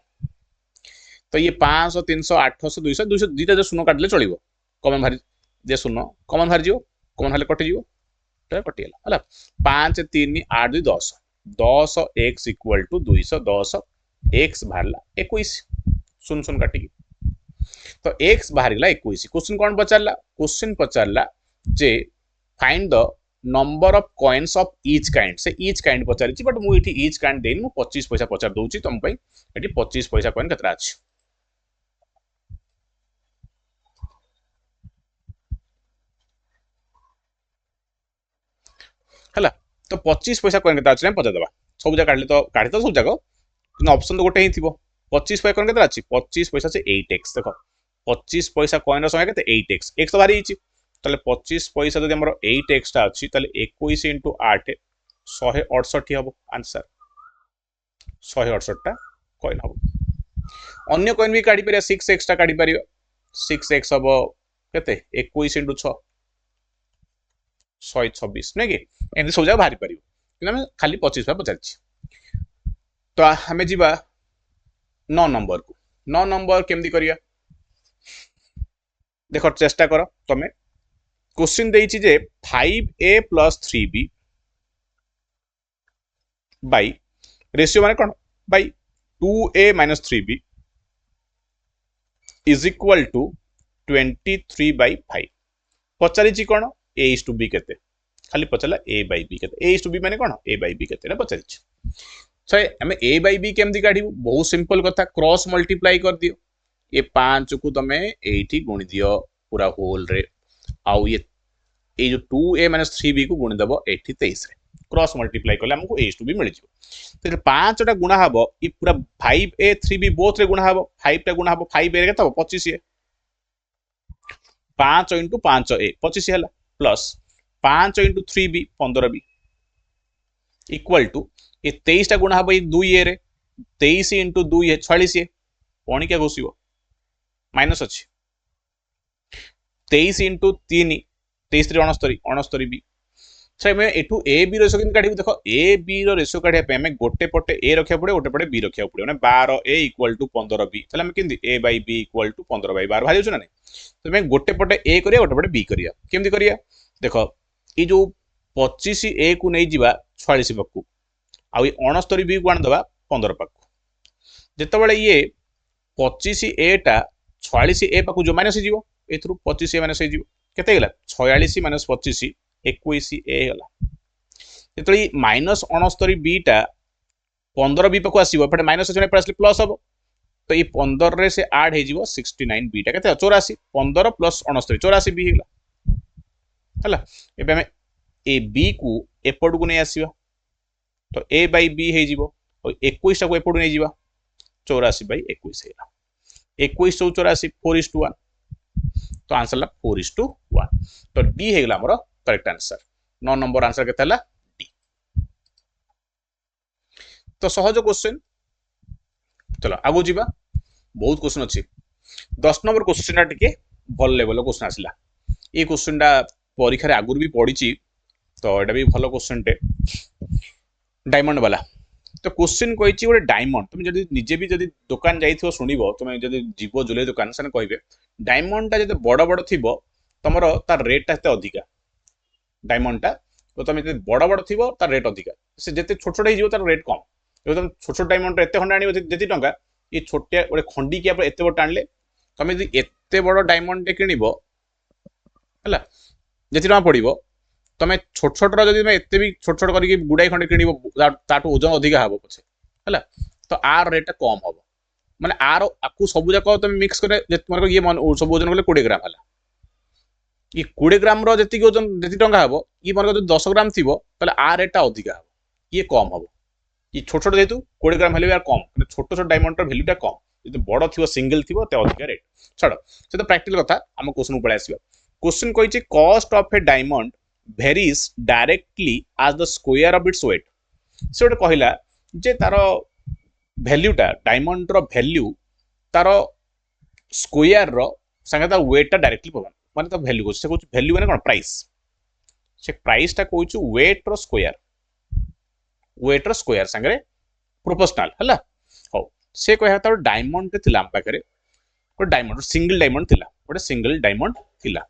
तो ये 500 300 800 200 200 दुईटा जो शून्य काटले चलिबो कमन भारी दे शून्य कमन भारी जिवो कमन भाले कटि जिवो तो कटि गेला हैला 5 3 8 2 10 10x = 210 x बाहरला 21 सुन सुन काटी तो x बाहर गला 21 क्वेश्चन कौन पचारला क्वेश्चन पचारला जे find the number of coins of each kind से ईच काइंड पचारिछि बट मु इठी ईच काइंड देन मु 25 पैसा पचार दउछि तुम पई एठी 25 पैसा कॉइन केतरा अछि हला तो 25 पैसा कॉइन केतरा अछि हम पचार दबा सब जगह काढले तो सब जगह कि ऑप्शन तो गोटे ही थी 25 पैसा कौन के 25 पैसा से 8x देख 25 पैसा कॉइन संख्या केते 8x x तो बारी ताले 25 पैसा जदि हमर 8x टा अछि ताले 21 * 8 168 हबो आंसर 168 टा कॉइन हबो अन्य कॉइन भी काढी परिया 6x टा काढी परियो 6x हबो केते 21 * 6 126 नै कि एंदी सब जगह बाहरी परियो कि हम खाली 25 पैसा पचारछि तो हमें जीवा 9 नंबर को 9 नंबर केमदी करिया देखो चेष्टा करो तमे क्वेश्चन देइछि जे 5a + 3b बाय रेशियो माने कोन बाय 2a - 3b = 23/5 पचारिछि कोन a/b केते खाली पचला a/b केते a/b माने कोन a/b केते ना पचारिछि सो हमें a/b केमदी काढी बहुत सिंपल कथा क्रॉस मल्टीप्लाई कर दियो ये 5 को तमे एठी गुणी दियो पूरा होल रे आउ ये जो 2a - 3b को गुणी दबो एठी 23 रे क्रॉस मल्टीप्लाई करले हमको a/b मिल जिवो तो 5 टा गुणा हबो ई पूरा 5a 3b बोथ रे गुणा हबो 5 टा गुणा हबो 5a रे केता हबो 25a 5 * 5a 25 हैला plus 5 * 3b 15b equal to ये 23 टा गुणा हबो ये 2a रे 23 * 2 है 46 कोणी क्या घोषिबो माइनस अछि 23 * 3 23 रे 69 69 बी सर मैं एठू ए बी रेशियो किन काढिबो देखो ए बी रो रेशियो काढिया पे हमें गोटे पटे ए रखिया पड़े गोटे पटे बी रखिया पड़े माने 12a = 15b तले हम किंदी a/b = 15/12 भाली छु ना नहीं तो मैं गोटे पटे ए करिया गोटे पटे बी करिया केमदी करिया देखो ई जो 25a को नै जिबा 46 पक्कू आ ये 69 बी को आन दबा 15 पक्कू जेते बेले ये 25a टा 46a पक्कू जो माइनस जीवो एथरु 25a माइनस जीवो केते गेला 46 - 25 21a होला जेते माइनस 69 बी टा 15 बी पक्कू आसीबो एपटे माइनस जने पर आसले प्लस हबो तो ये 15 रे से ऐड हे जीवो 69 बी टा केते 84 15 + 69 84 बी हेला हला एबे हम ए बी को एपट को नै आसीबा तो a/b हे जीवो और 21 टा को एपट नै जीवा 84/21 हेला 21 * 84 4:1 तो आंसर ला 4:1 तो डी हे गला हमरो करेक्ट आंसर 9 नंबर आंसर केते हला डी तो सहज क्वेश्चन चलो आगो जीवा बहुत क्वेश्चन अछि 10 नंबर क्वेश्चन टिके भल लेवल क्वेश्चन आसिला ए क्वेश्चन टा परीक्षा रे आगुर भी पढिची तो एटा भी भलो क्वेश्चन टे डायमंड वाला तो क्वेश्चन कहिची गोटे डायमंड तुम जदि निजे भी जदि दुकान जाइथिबो सुनिबो तुम जदि जीवो जुले दुकान सने कहबे डायमंड टा जदि बड़ बड़ थिबो तमरो तार रेट ता अधिका डायमंड टा तो तुम जदि बड़ बड़ थिबो तार रेट अधिका से जिते छोट छोट हो तार रेट कम तुम छोट छोट डायमंड एत खंड आने जी टाँचा ये छोटिया गोटे खंडिकिया एत बड़ आनले तुम यदि एत बड़ डायमंड किणव है जी पड़ो तुम छोट छोट जब एत भी छोट छोट करके गुड़ाई खंडे किणव ताठू ओजन अधिका हे पछे है तो आर रेट कम हम माने आर आपको सब जाक तुम मिक्स कर ये सब ओजन कले 20 ग्राम है ये 20 ग्राम जी ओजन जी टाँचा हे ये मन जो 10 ग्राम थी आर रेटा अधिका हे ये कम हम ये छोट छोट जेहतु 20 ग्राम हेल्ले यार कम छोट छोट डायमंड भैल्यूटा कम जो बड़ थी सिंगल थी अधिका रेट छाड़ से तो प्रैक्टिकल कथा आम क्वेश्चन को पलि क्वेश्चन कही cost of a diamond varies directly as the square of its weight से गोटे कहला जे तार भैल्यूटा डायमंड रो भैल्यू तार स्क्वायर रो संगे तार वेटा डायरेक्टली पवन माने तो भैल्यू से कहूँ भैल्यू माने कौन प्राइस से प्राइसटा कहूँ वेट रो स्क्वायर संगे प्रोपोर्शनल है हो से कह तार डायमंड थिला हम पाखरे गोटे डायमंड सिंगल डायमंड थिला गोटे सिंगल डायमंड थिला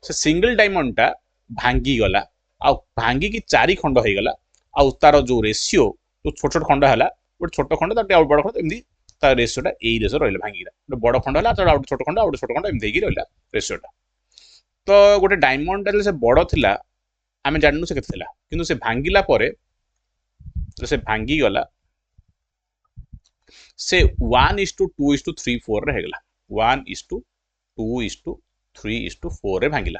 से सिंगल डायमंड टा भांगी गला आ भांगी की 4 खंड हो गला आ तार जो रेशियो जो छोट छोट खंड है गोटे छोट खंड बड़ खंड एमती तार रेशियोटा यही रेशियो रहा भांगी गोटे बड़ खंड है छोट खंड गोटे छोट खंड एमती रहा रेशियोटा तो गोटे डायमंड से बड़ थिला आम जानू से केते किंतु से भांगिला परे से भांगी गला से 1:2:3:4 रे हेगला 1:2:3:4 रे भांगिला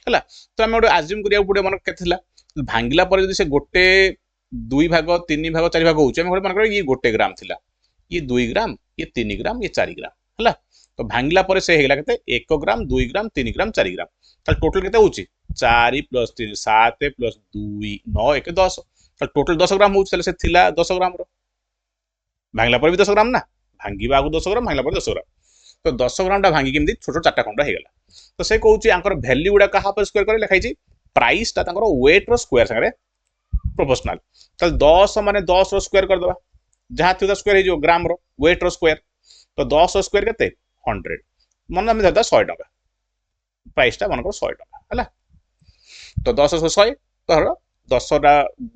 है तो आम गोटे आज्यूम करिया पड़े मन के भांगिला पर जब से गोटे 2 भाग 3 भाग 4 भाग होचे हम मन ये गोटे ग्राम थिला ये 2 ग्राम ये 3 ग्राम ये 4 ग्राम है तो भांगिला पर से हेगला केते 1 ग्राम 2 ग्राम 3 ग्राम 4 ग्राम ताल टोटल केते होची 4 + 3 7 + 2 9 1 10 ताल टोटल 10 ग्राम होची से थिला 10 ग्राम रो भांगिला पर भी 10 ग्राम ना भांगिबा आगु 10 ग्राम भांगिला पर 10 ग्राम तो 10 ग्राम टा भांगी केमती छोट छोट 4टा खंड हेगला तो से कहूँ आंकर भैल्यू गुड़ा कहा पर स्क्वायर कर लिखाई प्राइस टा वेट रो स्क्वायर संगे प्रोपोर्शनल चल 10 माने 10 रो स्क्वायर कर दबा जहां थी स्क्वायर हो ग्राम रो वेट रो स्क्वायर तो 10 रो स्क्वायर केते 100 मन में दादा 100 टका प्राइस टा मन को 100 टका है तो 10 100 तो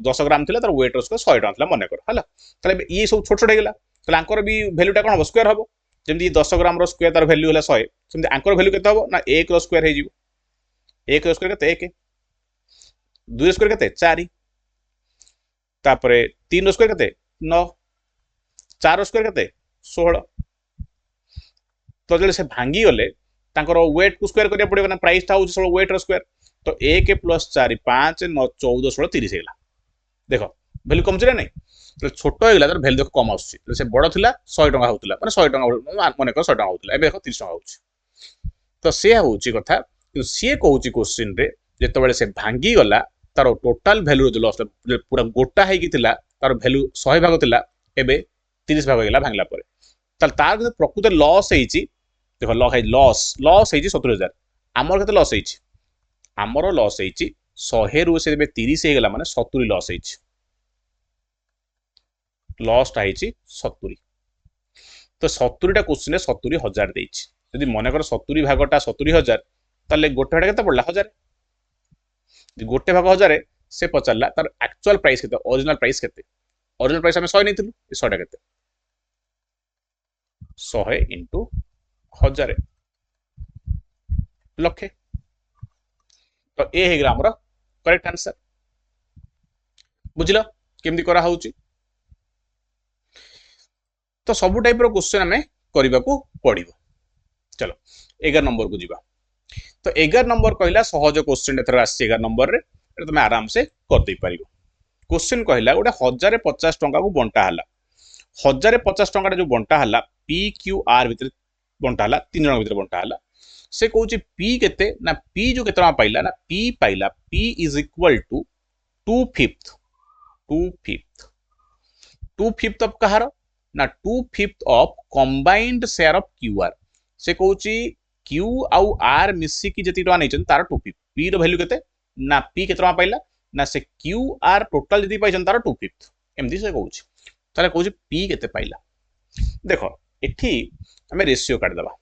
10 ग्राम थिला तर वेट रो स्क्वायर 100 टका मन कर है ताले ये सब छोट छोट हेगला ताले आंकर भी भैल्यूटा कोन हो स्क्वायर हो जमी 10 ग्राम रो स्क्वायर तार भैल्यू है 100 सेमती आंकर भैल्यू केते हो ना 1 रो स्क्वायर हो 1 रो स्क्वायर केते 1 2 रो स्क्वायर केते 4 तापरे 3 रो स्क्वायर केते 9 4 रो स्क्वायर केते 16 तो जले से भांगी गले तांकर वेट को स्क्वायर करिया पड़े ना प्राइस था होची 16 वेट रो स्क्वायर तो 1 + 4 5 9 14 16 30 हेगला देखो भैल्यू कम छिरा नै तो छोट होगला तर भैल्यू देखो कम आसुची से बड़ थिला 100 टका होतला माने 100 टका मन कर 100 टका होतला एबे देखो 30 टका होची तो से होची कथा कि से कहूची क्वेश्चन रे जेते बेले से भांगी गला तार टोटल भैल्यू जो लॉस पूरा गोटा है कि थिला तार भैल्यू 100 भाग थिला एबे 30 भाग हेगला भांगला परे तार प्रकृत लॉस हेची देखो लॉस हेची 70000 आमर केते लॉस हेची आमर लॉस हेची 100 रु से 30 हेगला माने 70 लॉस हेची लॉस टा हेची 70 तो 70 टा क्वेश्चन 70,000 देछि यदि मन कर 70 भागटा 70,000 ताले गोटे भाग केते पड़ला 1000 गोटे भाग 1000 से पचारला तार एक्चुअल प्राइस केते ओरिजिनल प्राइस हम 100 नहीं 100 टा केते 100 × 1000 लक्षे तो ए हेगला हमर करेक्ट आंसर बुझिलो केमदी करा होउची तो सब टाइप रो क्वेश्चन हमें करबा को पड़िबो चलो 11 नंबर को जीवा तो 11 नंबर कहला सहज क्वेश्चन एथर आसी 11 नंबर रे तुम आराम से कर दे पारिबो क्वेश्चन कहला गोटे 1050 टंका को बंटा हला 1050 टंका जो बंटा हला पी क्यू आर भीतर बंटा हला 3 जन भीतर बंटा हला से कहूची पी केते ना पी जो केतना पाइला ना पी पाइला P is equal to 2/5 of कहार ना 2/5 of combined share of Q R से कहूची क्यू आउ आर मिसी की जति टका नै तार 2/5 पी रो वैल्यू केते ना पी केतना पाइला ना से क्यू आर टोटल जति पाइछन तार 2/5 एमदी से कहूची ताले कहूची पी केते पाइला देखो एठी हमें रेशियो काट दबा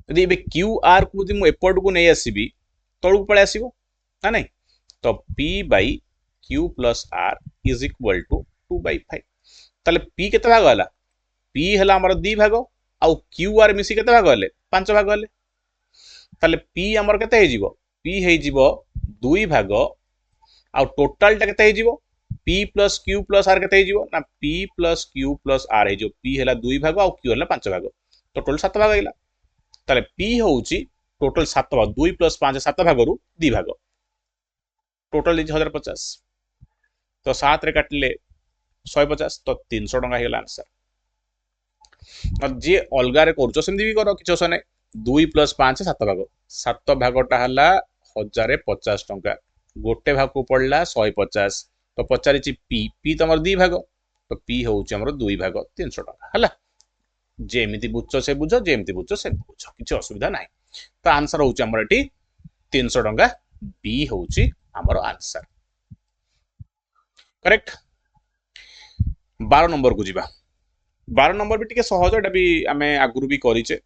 यदि बे क्यू आर को यदि मु एपॉर्ट को नै आसीबी तळु पळे आसीबो ना नै तो p/q Q plus R is equal to 2/5 ताले P केते भाग हला P हला हमर 2 भाग आउ QR मिसी केते भाग हले 5 भाग हले ताले P हमर केते हे जिवो P हे जिवो 2 भाग आउ टोटल टा केते हे जिवो P plus Q plus R केते हे जिवो ना P plus Q plus R हे जो P हला 2 भाग आउ Q हला 5 भाग तो टोटल 7 भाग हेला ताले P होउची टोटल 7 भाग 2 प्लस 5 7 भाग रु 2 भाग टोटल 1050 तो 7 रे काटले 150 तो 300 टका हेला आंसर और जे अलगा रे करछो सेमदी भी करो किछो सने 2 प्लस 5 7 भाग 7 भागटा हला 1050 टका गोटे भाग को पड़ला 150 तो पचारिची P P तमर 2 भाग तो P होउची हमर 2 भाग 300 टका हला जेमिति बुझो से बुझो जेमिति बुझो से बुझो किछ असुविधा नाही तो आंसर होउची हमर एठी 300 टका B होउची हमर आंसर करेक्ट 12 नंबर को जीवा 12 नंबर भी टिके सहज एटा भी आमे आगुरु भी करिचे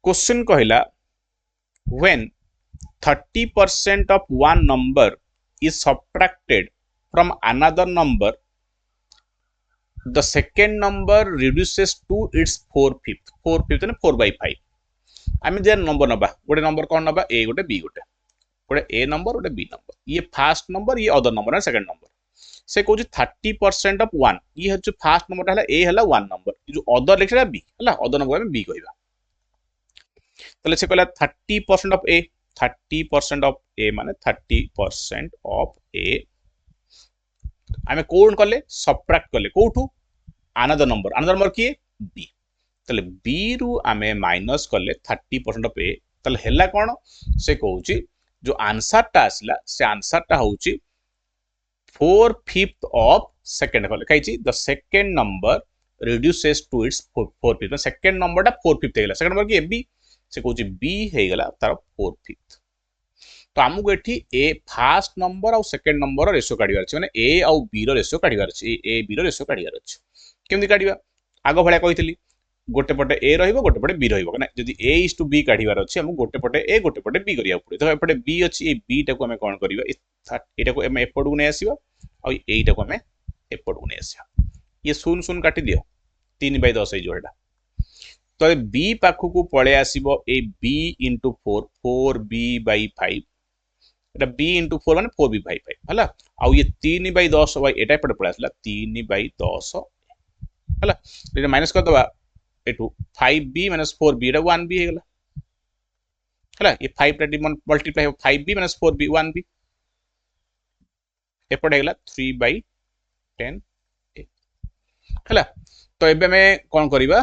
क्वेश्चन कहला when 30% of one number is subtracted from another number the second number reduces to its 4/5 4/5 ने 4/5 आमे जे नंबर नबा गोटे नंबर कोन नबा a गोटे b गोटे a नंबर गोटे b नंबर ये फर्स्ट नंबर ये अदर नंबर है सेकंड नंबर से कहू 30% ऑफ 1 ये जो फर्स्ट नंबर हला a हला 1 नंबर जो अदर लिखला b हला अदर नंबर में b कहबा तले से कहला 30% ऑफ a 30% ऑफ a माने 30% ऑफ a आमे कोन करले सबट्रैक्ट करले कोठू अनदर नंबर किए b तले b रु आमे माइनस करले 30% ऑफ a तले हेला कोन से कहूची जो आंसर टा आसला से आंसर टा होची 4/5 of second कही the second number reduces to its 4/5 second number टा 4/5 हेगला सेकंड नंबर की b से कहूची b हेगला तार 4/5 तो हमको एठी a फर्स्ट नंबर और सेकंड नंबर रेशियो काढिबार अछि माने a और b रो रेशियो काढिबार अछि a b रो रेशियो काढिबार अछि केमि काढिबा आगो भलिया कहितली गोटे पटे a रहिबो गोटे पटे b रहिबो ना जदि a is to b काढिबार अछि हम गोटे पटे a गोटे पटे b करिया पड़े तो एपटे b अछि ए b टा को हम कोन करिबा एटा को हम एपडू नै आसीबा और एटा को हम एपडू नै आसीबा ये शून्य शून्य काटी दियो 3/10 हे जो एटा तो b पाखु को पळे आसीबो ए b into 4 4b/5 एटा b into 4 माने 4b/5 हला आ ये 3/10 भाई एटा पड़े पळे आसला 3/10 हला ये माइनस कर दबा एटू 5b - 4b एटा 1b हे गला हला ये 5 टा मल्टीप्लाई 5b - 4b 1b एपटे हेगला 3/10 हला तो एबे में कोन करिबा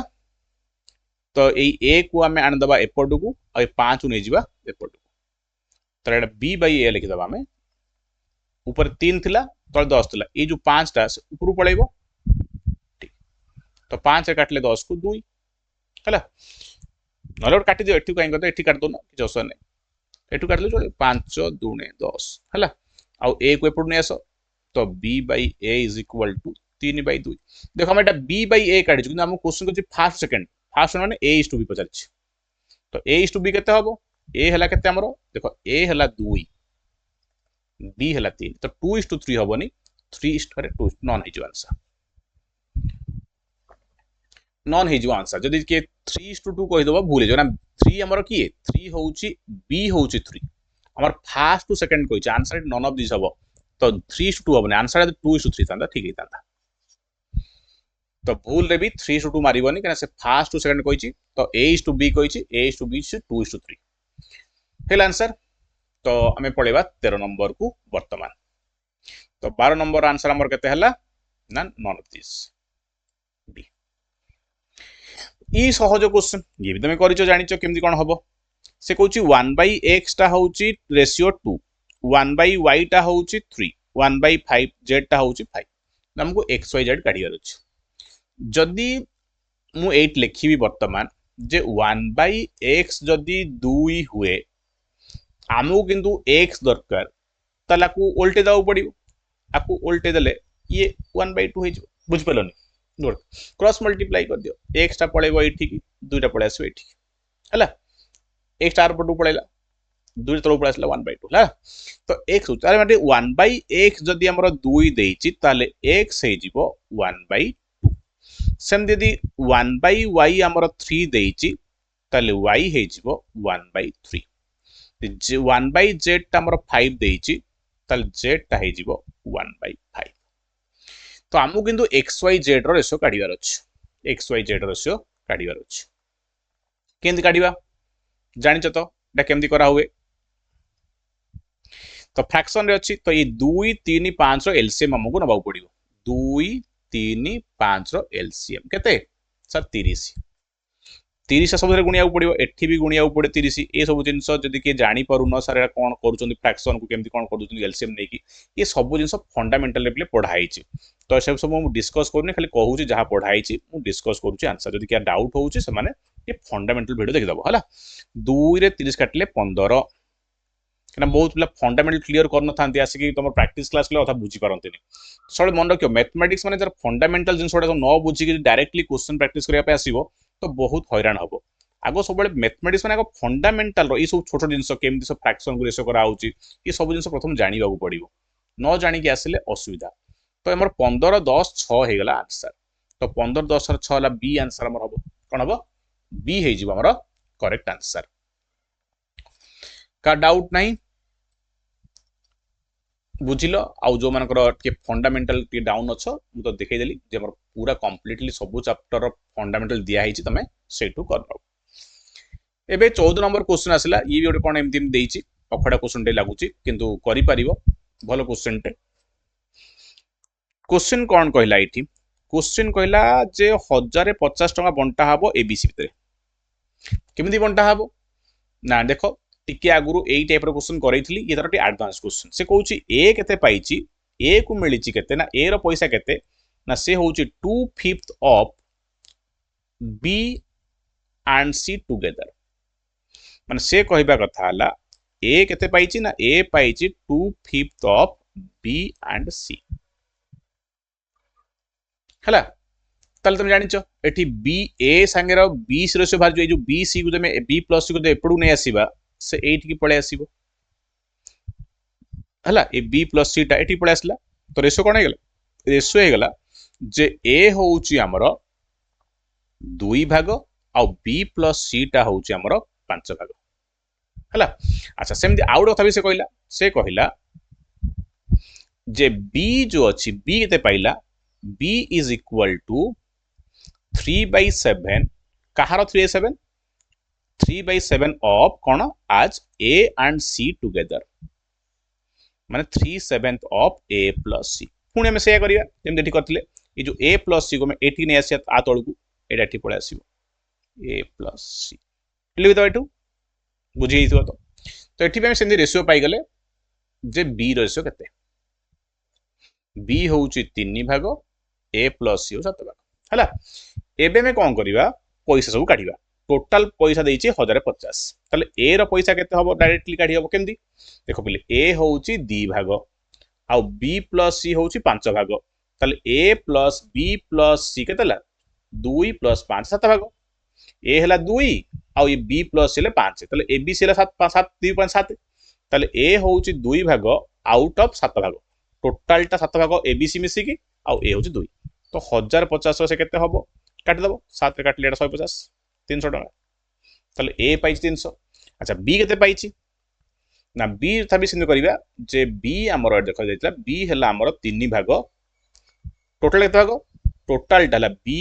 तो ए a को हमें आन दबा एपटू को और 5 को नै जिबा एपटू तो एटा b/a लिखि दबा में ऊपर 3 थिला तळ 10 थिला ए जो 5 टा ऊपर पळेबो ठीक तो 5 रे काटले 10 को 2 हला नलोट काटी दियो एठी काई करतो एठी काट दो ना कि जसो नै एठू काटले चले 5 2 10 हला आ a को एपटू नै आसो तो b/a इज इक्वल टू 3/2 देखो हम एटा b/a काटी छु हम क्वेश्चन को फर्स्ट सेकंड फर्स्ट माने a is to b पचार छि तो a is to b केते हबो a हला केते हमरो देखो a हला 2 b हला 3 तो 2 is to 3 हबोनी 3 is to 2 नॉन हे जो आंसर नॉन हे जो आंसर जदि के 3 is to 2 कहि दबो भूल जो ना 3 हमरो की 3 होउची b होउची 3 हमर फर्स्ट टू सेकंड कहि छ आंसर नॉन ऑफ दिस हबो तो 3 is to 2 हबोनी आंसर 2 is to 3 तांदा ठीक हे तांदा तो भूल रे भी 3 is to 2 मारिबोनी कना से फर्स्ट टू सेकंड कहि छी तो a is to b कहि छी a is to b से 2 is to 3 हेल आंसर तो हमें पळेबा 13 नंबर को वर्तमान तो 12 नंबर आंसर हमर केते हला ना नॉन ऑफ दिस बी ई सहज क्वेश्चन ये भी तमे करिचो जानिचो केमदी कोन हबो से कहूची 1/x टा होउची रेशियो 2 1/y टा होउची 3 1/5 z टा होउची 5 हमको xyz काढियार अछि जदि मु 8 लिखिबी वर्तमान जे 1/x जदि 2 हुए आमु किंतु x दरकार तला को उल्टे दाउ पड़िबो आकु उल्टे देले ये 1/2 हे जो बुझ पेलोनी नोट क्रॉस मल्टीप्लाई कर दियो x टा पळेबो एठी की 2 टा पळे आसो एठी हला x टा पटू पळेला 2 टा तळो पळे आसला 1/2 हला तो x तारे माने 1 by x जदि हमर 2 देइछि ताले x हे जिवो 1 by 2 सेम यदि 1 by y हमर 3 देइछि ताले y हे जिवो 1 by 3 1 by z ता हमर 5 देइछि ताले z ता हे जिवो 1 by 5 तो हमु किंतु xyz रो रेशियो काढिबार अछि xyz रो रेशियो काढिबार अछि केंति काढिबा जानिଛ तो एटा केमति करा हुए तो फ्रैक्शन रे अछि तो ये 2 3 5 रो एलसीएम हमकु नबाउ पड़िबो 2 3 5 रो एलसीएम केते सर 30 30 सब गुणिया पड़िबो एठी भी गुणिया पड़े 30 ए सब जिंस जदि के जानि पारु न सर एटा कोन करूचंदी फ्रैक्शन को केमति कोन करूचंदी एलसीएम नै कि ये सब जिंस फंडामेंटल लेवल पढ़ाई छि तो सब सब मु डिस्कस करनी खाली कहूची जहा पढ़ाई छि मु डिस्कस करूची आंसर जदि क्या डाउट होउची से माने ये फंडामेंटल वीडियो देखि दबो हला 2 रे 30 काटले 15 कना बहुत पिला फंडामेंटल क्लियर करन थांती आसी कि तुम प्रैक्टिस क्लास ले अथा बुझी पारंतिनी सळे मन रखियो मैथमेटिक्स माने जर फंडामेंटल जिंसोडा न बुझी कि डायरेक्टली क्वेश्चन प्रैक्टिस करिया पे आसीबो तो बहुत हैरान हबो आगो सब मैथमेटिक्स माने फंडामेंटल रो ई सब छोटो जिंस केमति सब फ्रैक्शन को रेशो करा होउची ई सब जिंस प्रथम जानि बाबू पड़िबो न जानि कि आसीले असुविधा तो हमर 15 10 6 हे गला आंसर तो 15 10 6 हला बी आंसर हमर हबो कोन हबो बी हे जिवो हमर करेक्ट आंसर का डाउट नहीं बुझिलो आउ जो मानकर के फंडामेंटल के डाउन अछ मु तो देखै देली जे हमर पूरा कंप्लीटली सब चैप्टर रो फंडामेंटल दिया हिची तमे सेटू करबो एबे 14 नंबर क्वेश्चन आसिला ई भी ओटे कोन एमति देइची अखडा क्वेश्चन टे लागुची किंतु करि परिबो भलो क्वेश्चन टे क्वेश्चन कोन कहला इठी क्वेश्चन कहला जे 1050 टका बंटा हबो एबीसी भितरे केमिति बंटा हबो ना देखो टिके आगुरु एई टाइप रो क्वेश्चन करैथिली ये तरटी एडवांस क्वेश्चन से कहूची ए केते पाइची ए को मिलिची केते ना ए रो पैसा केते ना से होची 2/5 of B and C together माने से कहबा कथा हला ए केते पाइची ना ए पाइची 2/5 ऑफ बी एंड सी हला तल तुम जानिचो एठी बी ए संगेरो बी सी रेशियो भार जो बी सी को तमे बी प्लस सी को एपडू नै आसीबा से 8 की पळे आसीबो हला ए बी प्लस सी टा एठी पळे आसला तो रेशियो कोन हे गेला रेशियो हे गेला जे ए होउची हमरो 2 भाग आ बी प्लस सी टा होउची हमरो 5 भाग हला अच्छा सेमदी आउट कथा भी से कहिला जे बी जो अछि बी केते पाइला b is equal to 3/7 Kahar 3/7 3/7 of कौन आज a and c together माने 3/7 of a plus c Pune में से करिया जेम देठी करथिले ये जो a plus c को मैं 18 ने आसी आ तळकू एटा ठी पळे आसीबो a plus c लिखि दो एटू बुझी हितो तो एठी पे हम सेंदी रेशियो पाई गले जे b रेशियो केते b होउची 3 भाग ए प्लस सी 7 भाग हला एबे में कोन करिवा पैसा सब काढिबा टोटल पैसा देइची 1050 तले ए रो पैसा केते हबो डायरेक्टली काढी हबो केमदी देखो पहिले ए होउची 2 भाग आ बी प्लस सी होउची 5 भाग तले ए प्लस बी प्लस सी केतेला 2 प्लस 5 7 भाग ए हला 2 आ ये बी प्लस सी ले 5 तले ए बी सी ले 7 7 2.7 तले ए होउची 2 भाग आउट ऑफ 7 भाग टोटल टा 7 भाग ए बी सी मिसी की आ ए होउची 2 तो 1050 से केते हबो काट दबो 7 रे काटले 150 300 टका तले ए पाइची 300 अच्छा बी केते पाइची ना बी था भी सिंध करिवा जे बी हमर देखा जाइतला बी हला हमर 3 भाग टोटल केते भाग टोटल डाला बी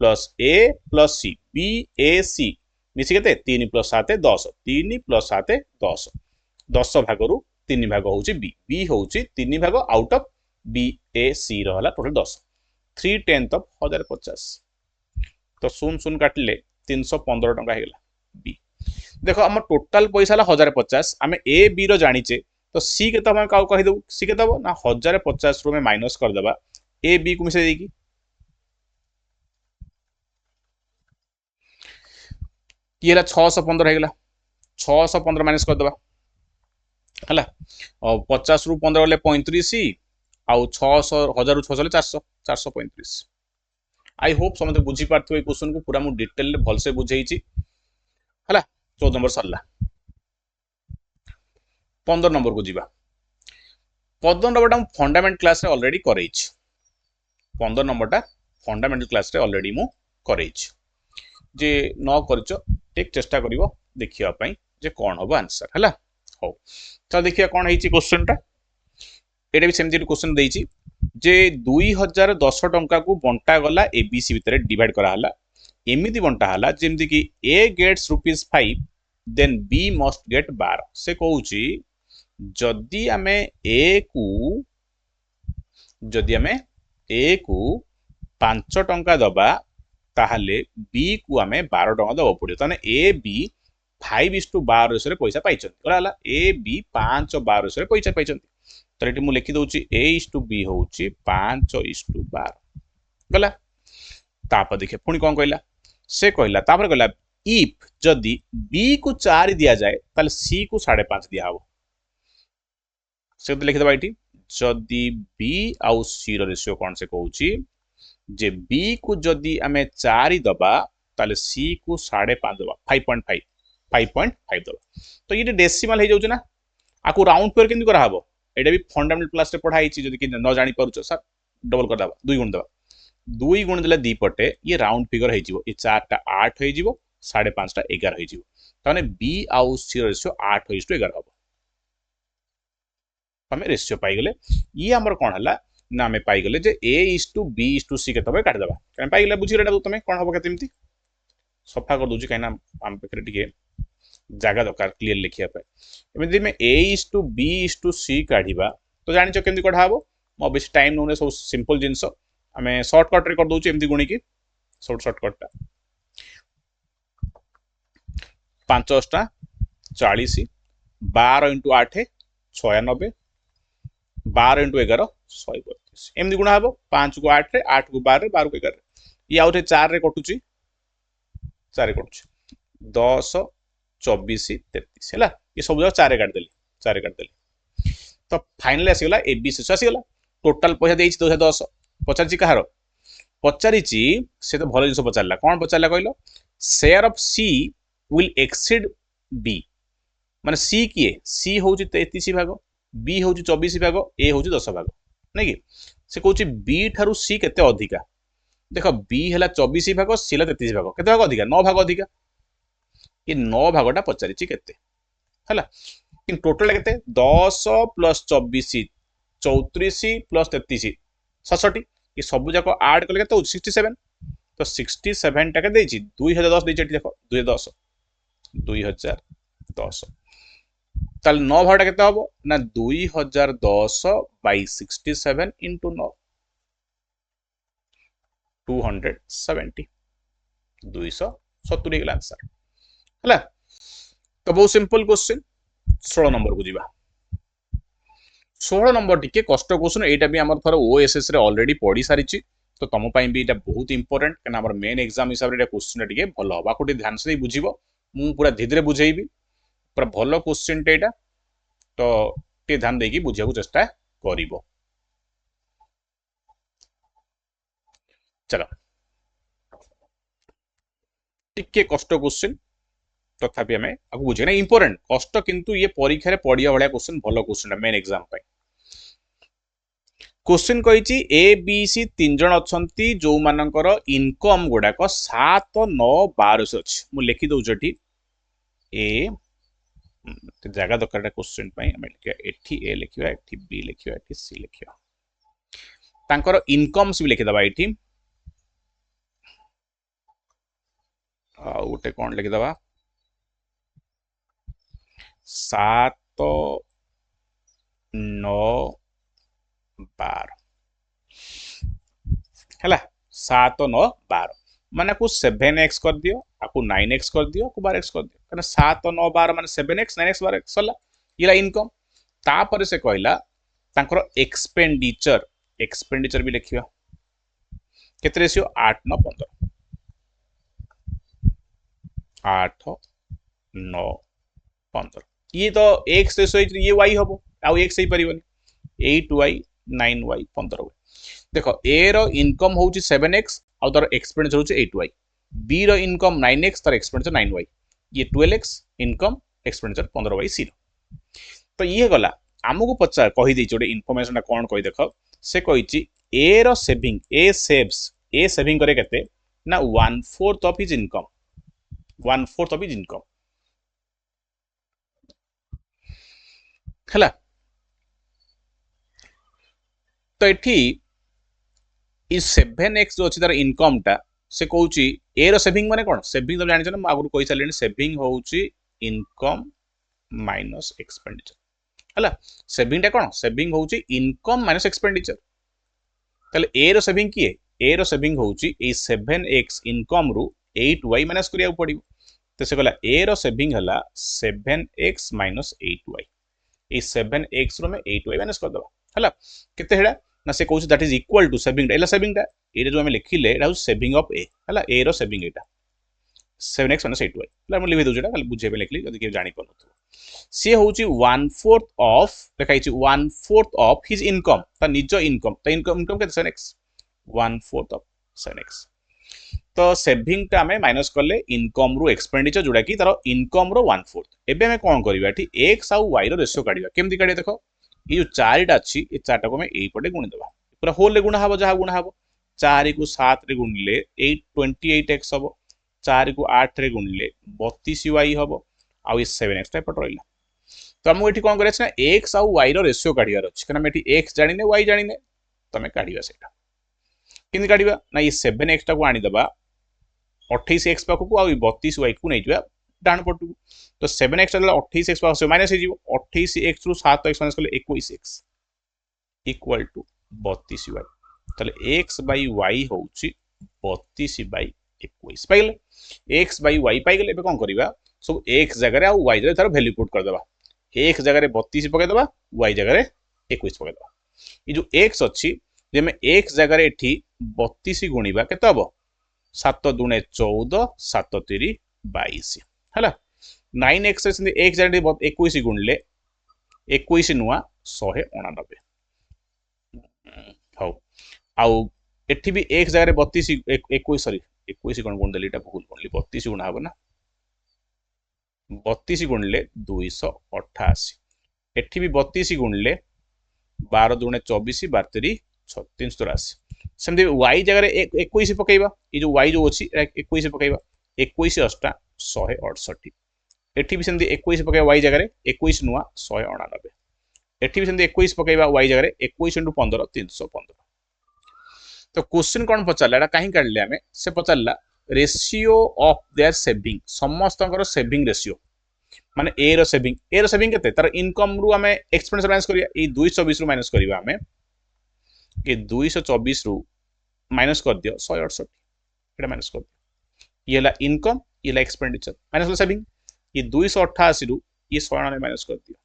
प्लस ए प्लस सी बी ए सी मिसी केते 3 प्लस 7 10 3 प्लस 7 10 10 भागरु 3 भाग होउची बी बी होउची 3 भाग आउट ऑफ बी ए सी रहला टोटल 10 3/10 ऑफ 1050 तो सुन सुन काटले 315 टका हे गेला बी देखो हम टोटल पैसा ला 1050 आमे ए बी रो जानिचे तो सी के हम काउ कहि दउ सी के दबो ना 1050 रो में माइनस कर देबा ए बी को मिसे देकी ये ला 615 हे गेला 615 माइनस कर देबा हला और 50 रु 15 ले 35 आउ 600 1000 600 ले 400 435 आई होप समझे बुझी पारथो ए क्वेश्चन को पूरा मु डिटेल ले भल से बुझेई छी हला 14 नंबर सरला 15 नंबर को जीवा 15 नंबरटा फंडामेंटल क्लास रे ऑलरेडी करैछि 15 नंबरटा फंडामेंटल क्लास रे ऑलरेडी मु करैछि जे न करछ टेक चेष्टा करिवो देखिया पई जे कोन होबो आंसर हला हो तो देखिया कोन हेछि क्वेश्चनटा एटा भी सेमती क्वेश्चन देछि जे 2010 टंका को बंटा गला एबीसी भितर डिवाइड करा हला एमिति बंटा हला जेमति कि A gets ₹5 then B must get 12 से कहूची जदि आमे ए को 5 टंका दबा ताहले बी को आमे 12 टंका दबा पड़ियो ताने ए बी 5:12 रेशो रे पैसा पाइछन गला ए बी 5:12 रेशो रे पैसा पाइछन तो ये लिखि दउची A:B होउची 5:12 गला तापर देखे पुणी कौन कहला से कहला तापर कहला इफ जदि B को 4 दिया जाए ताले C को 5.5 दिया हबो से तो लिखि दबा इठी जदि B आउ C रो रेशियो कौन से कहूची जे B को जदि हमें 4 दबा ताले C को 5.5 दबा 5.5 दबा तो ये डेसिमल हे जाउची ना आकु राउंड पर केंदी करा हबो एटा भी फंडामेंटल क्लास रे पढ़ाई छी जदि कि न जानि परुछ सर डबल कर दबा 2 गुण दबा 2 गुण देला दी पटे ये राउंड फिगर हे जिवो ये 4 टा 8 हे जिवो 5.5 टा 11 हे जिवो ताने B आउ C रेशियो 8:11 हबो हमें रेशियो पाई गले ये हमर कोन हला ना हमें पाई गले जे A:B:C केते बे काट दबा कने पाई गले बुझी रेटा तमे कोन हबो केतेमती सफा कर दोजी काइना हम पेकरे टिके जगह दरकार क्लियर लिखिया पे एमि में A:B:C काढिबा तो जानिचो केमती कढा हबो मो बेसी टाइम नोने सब सिंपल जिंस हमें शॉर्टकट रे कर दोची एमती गुणी की शॉर्टकट टा 5 टा 40 12 * 8 96 12 * 11 132 एमती गुणा हबो 5 को 8 रे 8 को 12 रे 12 को 11 ये आउथे 4 रे कटुची 4 रे कटुची 10 24 33 है ये सब जगह 4 काट देली तो फाइनली आसीगला एबीसी आसीगला टोटाल पैसा देइछि 2010 पचारिछि कहार पचारिछि से तो भल जिंस पचारला कोन पचारला कहलो share of C will exceed B माने सी किए सी होउछि 33 भाग बी होउछि 24 भाग ए होउछि 10 भाग नै कि से कहउछि बी थारु सी केते अधिका देखो बी हला 24 भाग सी हला 33 भाग केते भाग अधिका 9 भाग अधिका ये 9 भागटा पचारिछि केते हला कि टोटल केते 10 + 24 34 + 33 67 ये सब जाको ऐड करले केते 67 तो 67 टाके देछि 2010 देछि देखो 2010 ताल 9 भागटा केते हबो ना 2010 / 67 * 9 270 270 गेला आंसर हला तो बहुत सिंपल क्वेश्चन 16 नंबर को जीवा 16 नंबर टिके कष्ट क्वेश्चन एटा भी हमर थर ओएसएस रे ऑलरेडी पढ़ी सारिछि तो तम पई भी एटा बहुत इंपोर्टेंट कना हमर मेन एग्जाम हिसाब रे एटा क्वेश्चन टिके भलो हबा कोटी ध्यान से बुझिबो मु पूरा धीरे धीरे बुझेइबी पूरा भलो क्वेश्चन टेटा तो टे ध्यान देकी बुझिया को चेष्टा करिवो चलो टिके कष्ट क्वेश्चन तथापि हमें आगु बुझे ना इंपोर्टेंट कष्ट किंतु ये परीक्षा रे पढ़िया वाला क्वेश्चन भलो क्वेश्चन मेन एग्जाम पे क्वेश्चन कहिछि ए बी सी तीन जण अछंती जो मानकर इनकम गुडाक 7 9 12 से अछि मु लिखि दउ जठी ए जगह दरकार क्वेश्चन पे हम लिखिया एठी ए लिखिया एठी बी लिखिया एठी सी लिखिया तांकर इनकम्स भी लिखि दबा एठी आ उटे कोन लिखि दबा 7 9 12 हैला 7 9 12 माने को 7x कर दियो आपको 9x कर दियो को 12x कर दियो कने 7 9 12 माने 7x 9x 12x सला इला इनकम तापर से कहला तांकर एक्सपेंडिचर भी लिखियो केते रेशियो 8 9 15 8 9 15 ये तो x रेशियो ये y हबो आउ x ही परिबनी 8y 9y 15y देखो a रो इनकम होउची 7x आउ तार एक्सपेंडिचर होउची 8y b रो इनकम 9x तार एक्सपेंडिचर 9y ये 12x income expenditure 15y c तो ये गला आमको पचार कही गोटे इनफॉरमेशन कौन कही देख से कही ए रो सेविंग ए सेविंग करे केते ना 1/4 of his income 1/4 of his income है तो ये 7x जो अच्छी तार इनकम टा से कहूँ ए रो सेविंग माने कौन सेविंग तो जानी ना आगुरी कही सारे सेविंग हूँ इनकम माइनस एक्सपेंडिचर है सेविंग टा कौन सेविंग हूँ इनकम माइनस एक्सपेंडिचर ताले ए रो सेविंग किए ए रो सेविंग हूँ 7x इनकम रु 8y माइनस करिया पड़िबो तो से कहला ए रो सेविंग हला 7x माइनस 8y ए 7x रो में 8y माइनस कर दबा हला केते हेडा ना से कहूँ that is equal to saving एला सेविंग टा ए जो हम लिखिले एटा सेविंग ऑफ ए हला ए रो सेविंग एटा 7x माइनस 8y हला हम लिखि दउ जेटा खाली बुझे पे लिखली जदी के जानि पनथु सी होउची 1/4 ऑफ देखाई छी 1/4 ऑफ हिज इनकम ता निज इनकम ता इनकम के 7x 1/4 ऑफ 7x तो सेविंग टा हमें माइनस करले इनकम रु एक्सपेंडिचर जोड़ा कि तार इनकम रो 1/4 एबे हमें कोन करबा एठी x आउ y रो रेशियो काढिबा केमति काढिया देखो ये जो 4 टा अछि ए 4 टा को हमें एई पटे गुणी देबा पूरा होल रे गुणा हबो जहा गुणा हबो 4 को 7 रे गुणले 28x हबो 4 को 8 रे गुणले 32y हबो आउ 7x टा पट रहिला तो हम एठी कोन करे छै ना x आउ y रो रेशियो काढियार अछि कना हम एठी x जानिने y जानिने तो हमें काढिबा सेटा किन काढिबा ना ये 7x टा को आनी दबा 28x पाखु आउ 32y को नै जिबा डान पटु तो 7x टा 28x पास माइनस हे जिवो 28x रु 7x माइनस करले 21x इक्वल टू 32y तले x बाय y होउची 32 बाय 21 पाइले x बाय y पाइले एबे कोन करबा सब x जगह रे आ y जगह तार वैल्यू पुट कर देबा x जगह रे 32 पके देबा y जगह रे 21 पके देबा ई जो x अछि जे में x जगह रे एठी 32 गुणीबा केते हबो 7 दुने 14 7 3 22 हला 9x से x जगह रे 21 गुणले 21 नुआ 189 हौ आउ एठी भी x जगह रे 32 21 सॉरी 21 कोन गुण देली एटा भूल कोनली 32 गुणा हबो ना 32 गुणले 288 एठी भी 32 गुणले 12 दुने 24 12 3 383 सेमते y जगह रे 21 पकेइबा ई जो y जो अछि 21 पकेइबा 21 अष्टा 168 एठी भी सेमते 21 पकेइबा y जगह रे 21 नुआ 189 एठी भी सेमते 21 पकेइबा y जगह रे 21 * 15 315 तो क्वेश्चन कौन पचारला एटा काहे काढले हमें से पचारला रेशियो ऑफ देयर सेविंग समस्तଙ୍କର सेविंग रेशियो माने ए रो सेविंग केते तार इनकम रु हमें एक्सपेंस माइनस करिया ए 224 रु माइनस करिवा हमें ए 224 रु माइनस कर दियो 168 एटा माइनस कर दियो ये ला इनकम ये ला एक्सपेंडिचर माइनस ला सेविंग ये 288 रु ये 199 माइनस कर दियो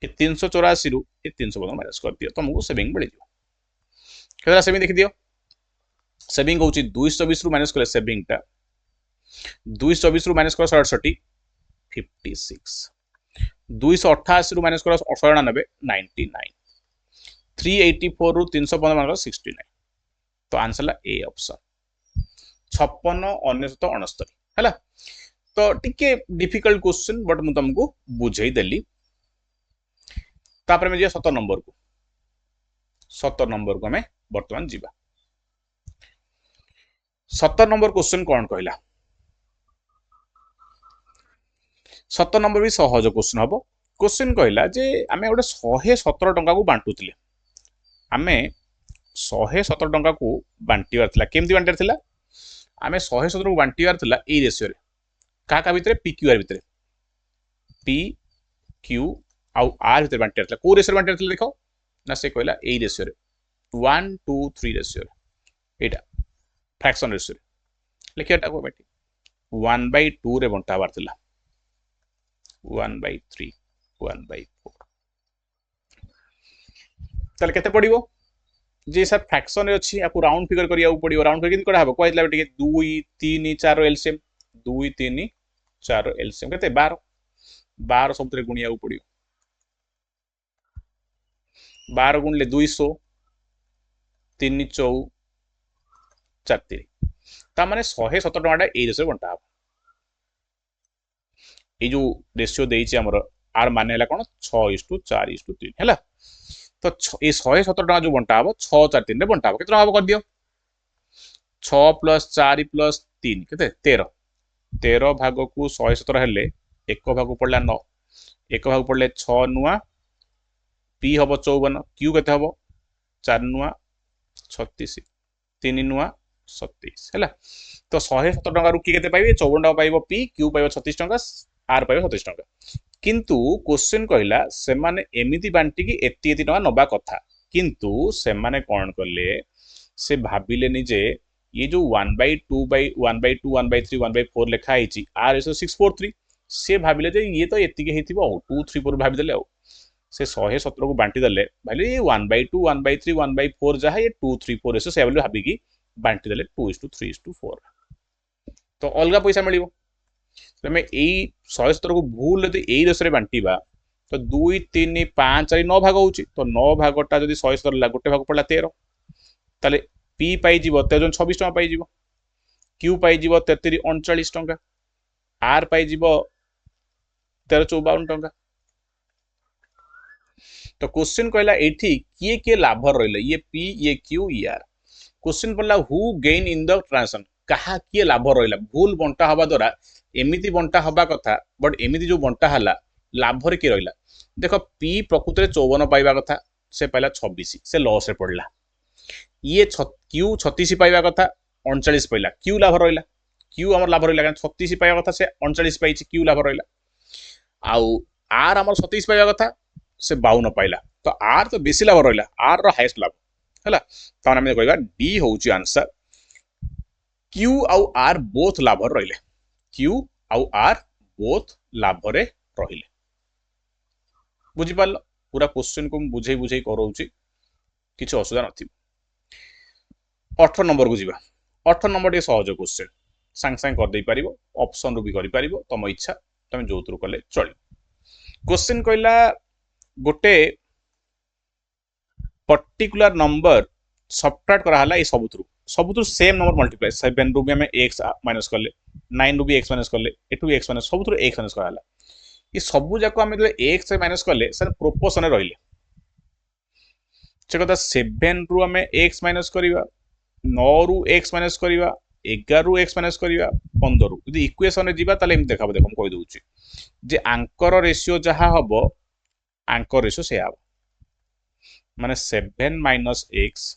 ये 384 रु ये 315 माइनस कर दियो तुमको सेविंग मिल दियो केतला सेविंग देखि दियो सेविंग होउची 224 रु माइनस करे सेविंग टा 224 रु माइनस करे 168 56 288 रु माइनस करे 199 99 384 रु 315 माइनस 69 तो आंसर ला ए ऑप्शन 56 69 69 हैला तो टिके डिफिकल्ट क्वेश्चन बट मु तुमको बुझेई देली तापर में जे 17 नंबर को हमें वर्तमान जीवा 17 नंबर क्वेश्चन कौन कहला 17 नंबर भी सहज क्वेश्चन हम क्वेश्चन कहला जे आमे गोटे 117 टंका को बांटुतिले आमे 117 टंका को बांटीवार थिला केमती बांटीवार थिला आमे 117 को बांटीवार थिला ए रेशियो रे का भितरे पी क्यू आर भितरे पी क्यू आउ आर भितरे बांटीवार थिला को रेशियो बांटीवार थिला देखो ना से कहला ए रेशियो रे 1 2 3 रेशियो रे एटा फ्रैक्शन रेशियो लिखिया टाको बेटी 1/2 रे बंटावार थिला 1/3 1/4 तले केते पडिबो जे सर फ्रैक्शन रे अछि आपको राउंड फिगर करिया पडिबो राउंड फिगर करा हबो कहइतला बेटी 2 3 4 एलसीएम 2 3 4 एलसीएम केते 12 12 सबतरे गुणिया पडिबो 12 गुणले 200 3 4 4 ता माने 117 टका ए रेशियो बंटा ये जो रेशियो देइछि हमर आर माने है कौन 6:4:3 है। तो ये 117 टका जो बंटा हम 6:4:3 बंटा हम के हम कर दियो 6 + 4 + 3 के 13 13 भाग को 117 हेले एक भाग पड़ला 9 एक भाग पड़ले 6 नुआ पी हम 54 क्यू के हम 4 नुआ 36 3 नुआ 27 है। तो 117 टका किए पाइबे 54 टका पाइब पी क्यू पाइब 36 टका आर पाइब 27 टका किंतु क्वेश्चन कहला से माने एमिति बांटी की एति टका नबा कथा किंतु से माने कौन कले से भाविलेनी जे ये जो 1/2 1/2 1/3 1/4 लिखा है आर एस 643 से भाविले जे ये तो एति के हेतिबो 2 3 4 भाविदेले से 117 को बांटी देले भाई ये 1/2 1/3 1/4 जहा ये 2 3 4 एस से भाबी की बांटी देले 2:3:4 तो अलगा पैसा मिलिबो तमे एई 117 को भूल यदि एई दशरे बांटीबा तो 2 3 5 4 9 भाग होउची तो 9 भागटा जदि 117 ला गोटे भाग पड़ला 13 ताले पी पाई जीवो 13 26 टका पाई जीवो क्यू पाई जीवो 33 39 टका आर पाई जीवो 13 54 टका। तो क्वेश्चन कहला एठी किए किए लाभ रहिले ये पी ये क्यू ये आर क्वेश्चन पड़ला who gain in the transaction कहा किए लाभ रहिला भूल बंटा हवा द्वारा एमिति बंटा हवा कथा बट एमिति जो बंटा हला लाभ रे के रहिला देखो पी प्रकृत रे 54 पाइबा कथा से पाइला 26 से लॉस रे पड़ला ये क्यू 36 पाइबा कथा 39 पाइला क्यू लाभ रहिला क्यू हमर लाभ रहिला 36 पाइबा कथा से 39 पाइछि क्यू लाभ रहिला आउ आर हमर 27 पाइबा कथा से 52 पाइला तो आर तो बेसी लाभ रहिला आर रो हाईएस्ट लाभ हैला त हम कहबा डी होउची आंसर क्यू आउ आर बोथ लाभ रहिले क्यू आउ आर बोथ लाभ रे रहिले बुझी पाल पूरा क्वेश्चन को बुझे बुझे करौची किछ असुविधा नथि 18 नंबर को जीवा 18 नंबर ये सहज क्वेश्चन सांग सांग कर दे पारिबो ऑप्शन रो भी करि पारिबो तम इच्छा तमे जोतरु कले चली क्वेश्चन कहला गोटे पर्टिकुलर नंबर सबट्रैक्ट करा हला ए सबुथु सेम नंबर मल्टीप्लाई 7 रू भी हमें x माइनस करले 9 रू भी x माइनस करले एटू x माइनस सबुथु x माइनस करा हला ये सबु जाको हमें जो x माइनस करले सर प्रोपोर्शन रहिले से कथा 7 रू हमें x माइनस करिवा 9 रू x माइनस करिवा 11 रू x माइनस करिवा 15 रू यदि इक्वेशन रे जीवा ताले हम देखाबो देखम कहि दउची जे आंकर रेशियो जहा हबो आंकर रेशियो से आबो माने 7 minus x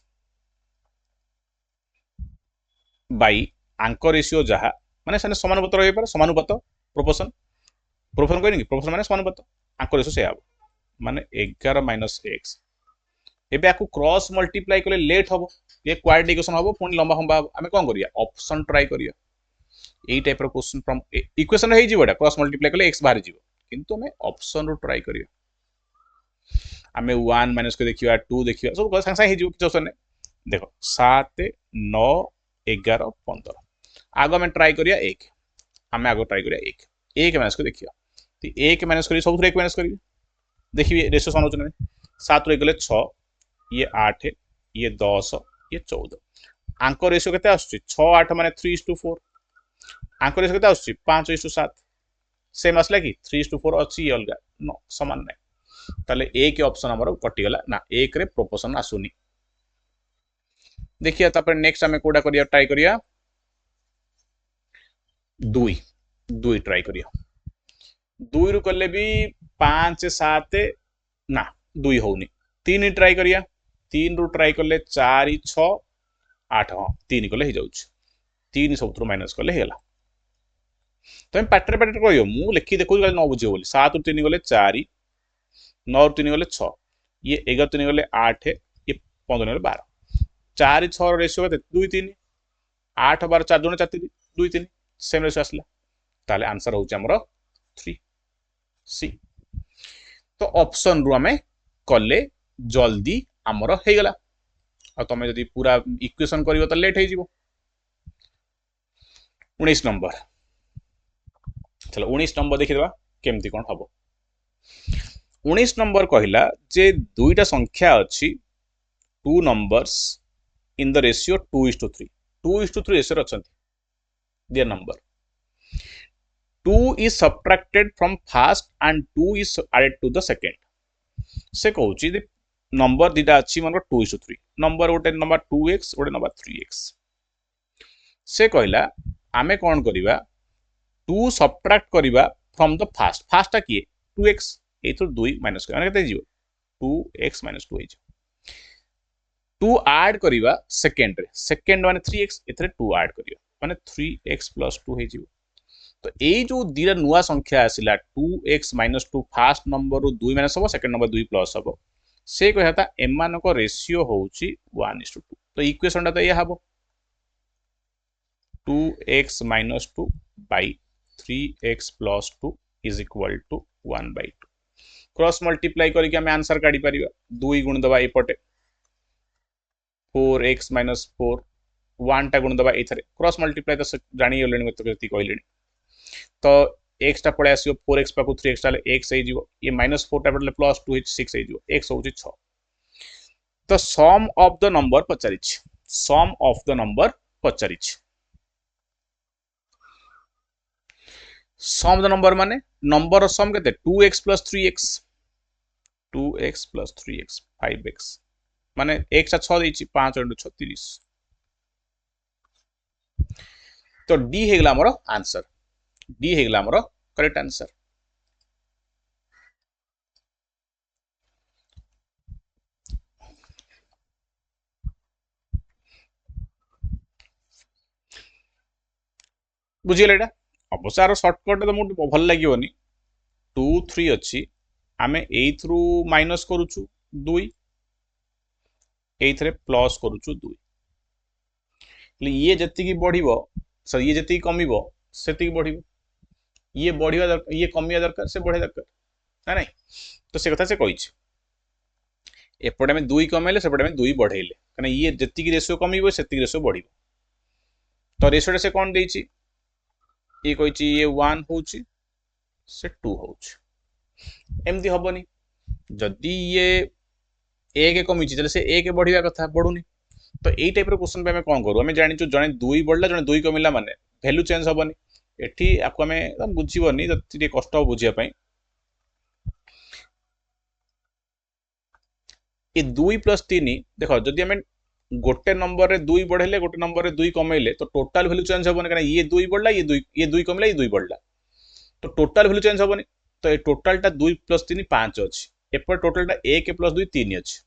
by Anchor ratio जहा माने सने समानुपात रही पारे समानुपात प्रोपोर्शन प्रोपोर्शन कहनी कि प्रोपोर्शन माने समानुपात आंकर रेशियो से आबो माने 11 माइनस x एबे आकु क्रॉस मल्टीप्लाई करले लेट हबो ये क्वाड्रेटिक इक्वेशन हबो पुनी लंबा लंबा हमें कोन करिया ऑप्शन ट्राई करिया एई टाइप रो क्वेश्चन फ्रॉम इक्वेशन रे जीवोडा क्रॉस मल्टीप्लाई करले x बाहर जीवो किंतु हमें ऑप्शन रो ट्राई करिया हमें 1 माइनस को देखिया 2 देखिया सब संग संग हे जीवो किछ ऑप्शन नै देखो 7 9 11 15 आगो में ट्राई करिया 1 हमें आगो ट्राई करिया 1 माइनस को देखिया तो 1 माइनस करी सब 1 माइनस करी देखिए रेशियो सन होचने 7 रे गले 6 ये 8 ये 10 ये 14 आंकर रेशियो केते आछी 6 8 माने 3:4 आंकर रेशियो केते आछी 5:7 सेम आसला कि 3:4 अछि अलगा नो समान नै ताले ए के ऑप्शन हमर कटि गला ना 1 रे प्रोपोर्शन आसुनी देखिए तापर नेक्स्ट हमें कोडा करिया ट्राई करिया 2 ट्राई करिया 2 रु करले भी 5 7 ना 2 होउनी 3 ट्राई करिया 3 रु ट्राई करले 4 6 8 हां 3 करले हे जाउछ 3 सबथु माइनस करले हेला तो हम पाटरे पाटरे कहियो मु लिखि देखु न बुझियो बोली 7 रु 3 गले 4 9 रु 3 गले 6 ये 11 3 गले 8 ये 15 गले 12 4 6 रेशियो केते 2 3 8 12 4 जण 4 2 3 सेम रेशियो आसला ताले आंसर होउछ हमर 3 सी तो ऑप्शन रु हमें कले जल्दी हमर हे गला आ तमे जदी पूरा इक्वेशन करियो त लेट हे जिवो 19 नंबर चलो 19 नंबर देखि देबा केमती कोन हबो 19 नंबर कहिला जे दुईटा संख्या अछि two numbers in the ratio 2:3 2:3 ratio अछंती their number 2 is subtracted from first and 2 is added to the second. से कहूची नंबर दीटा अच्छी मन 2:3 नंबर गोटे नंबर 2x गोटे नंबर 3x से कहला आमे कौन करिबा 2 सब्ट्रैक्ट करिबा फ्रॉम द फास्ट फास्टा किए 2x एथु 2 माइनस करबा केते जिवो 2x - 2 हिजो 2 ऐड करिबा सेकंड रे सेकंड माने 3x एथरे 2 ऐड करियो माने 3x + 2 हिजिवो तो ये जो दीटा नुआ संख्या आसिला 2x - 2 फास्ट नंबर रो 2 माइनस हबो सेकंड नंबर 2 प्लस हबो से कहता एमान को रेशियो होउची 1:2 तो इक्वेशन ता ये हबो 2x - 2 by 3x + 2 is equal to 1/2 cross multiply करके हम आंसर काढी परिबा 2 गुण दबा एपटे 4x - 4 1 टा गुण दबा एथरे क्रॉस मल्टीप्लाई तो जानि गेलेनी मत कति कहलेनी तो x टा पळे आसीयो 4x पाकु 3x टाले x हे जिवो ये -4 टा पडले +2 6 हे जिवो x होउची 6 तो सम ऑफ द नंबर पचारिछ सम ऑफ द नंबर पचारिछ सम द नंबर माने नंबर सम केते 2x + 3x 2x + 3x 5x माने x टा 6 देछि 5 * 6 30 तो d हेगला हमर आंसर डी हेगला हमर करेक्ट आंसर बुझिले एटा अवश्य आरो शॉर्टकट तो मुझे भल लगिवनी 2 3 अच्छी आमे एथ्रु माइनस करूछु 2 एथरे प्लस करूछु 2 ये जति की बढ़िबो सर ये जति कमिबो सेति बढ़िबो ये बढ़िया दरकार ये कमिया दरकार से बढ़िया दरकार ना नहीं तो से कथा से कहिछि एपटे में 2 कमेले सेपटे में 2 बढ़ेले कने ये जति की रेशियो कमिबो सेति रेशियो बढ़िबो तो रेशियो से कोन देछि ये कहिछि ये 1 होछि से 2 होछि एमती हबनी जदि ये 1 कमिछि तले से 1 बढ़िया कथा बढ़ुनी तो एई टाइप रो क्वेश्चन पे हमें कोन करू हमें जानि छु जने 2 बढ़ला जने 2 कमिला माने वैल्यू चेंज हबनी एठी आपको हमें एकदम बुझिबनी जति कष्ट बुझिया पई ये 2 + 3 देखो जदि हमें गोटे नंबर रे 2 बढ़ेले गोटे नंबर रे 2 कमेले तो टोटल वैल्यू चेंज हबनी कारण ये 2 बढ़ला ये 2 कमेला ये 2 बढ़ला तो टोटल वैल्यू चेंज हबनी तो ये टोटल टा 2 + 3 5 अछि एपर टोटल टा 1 + 2 3 अछि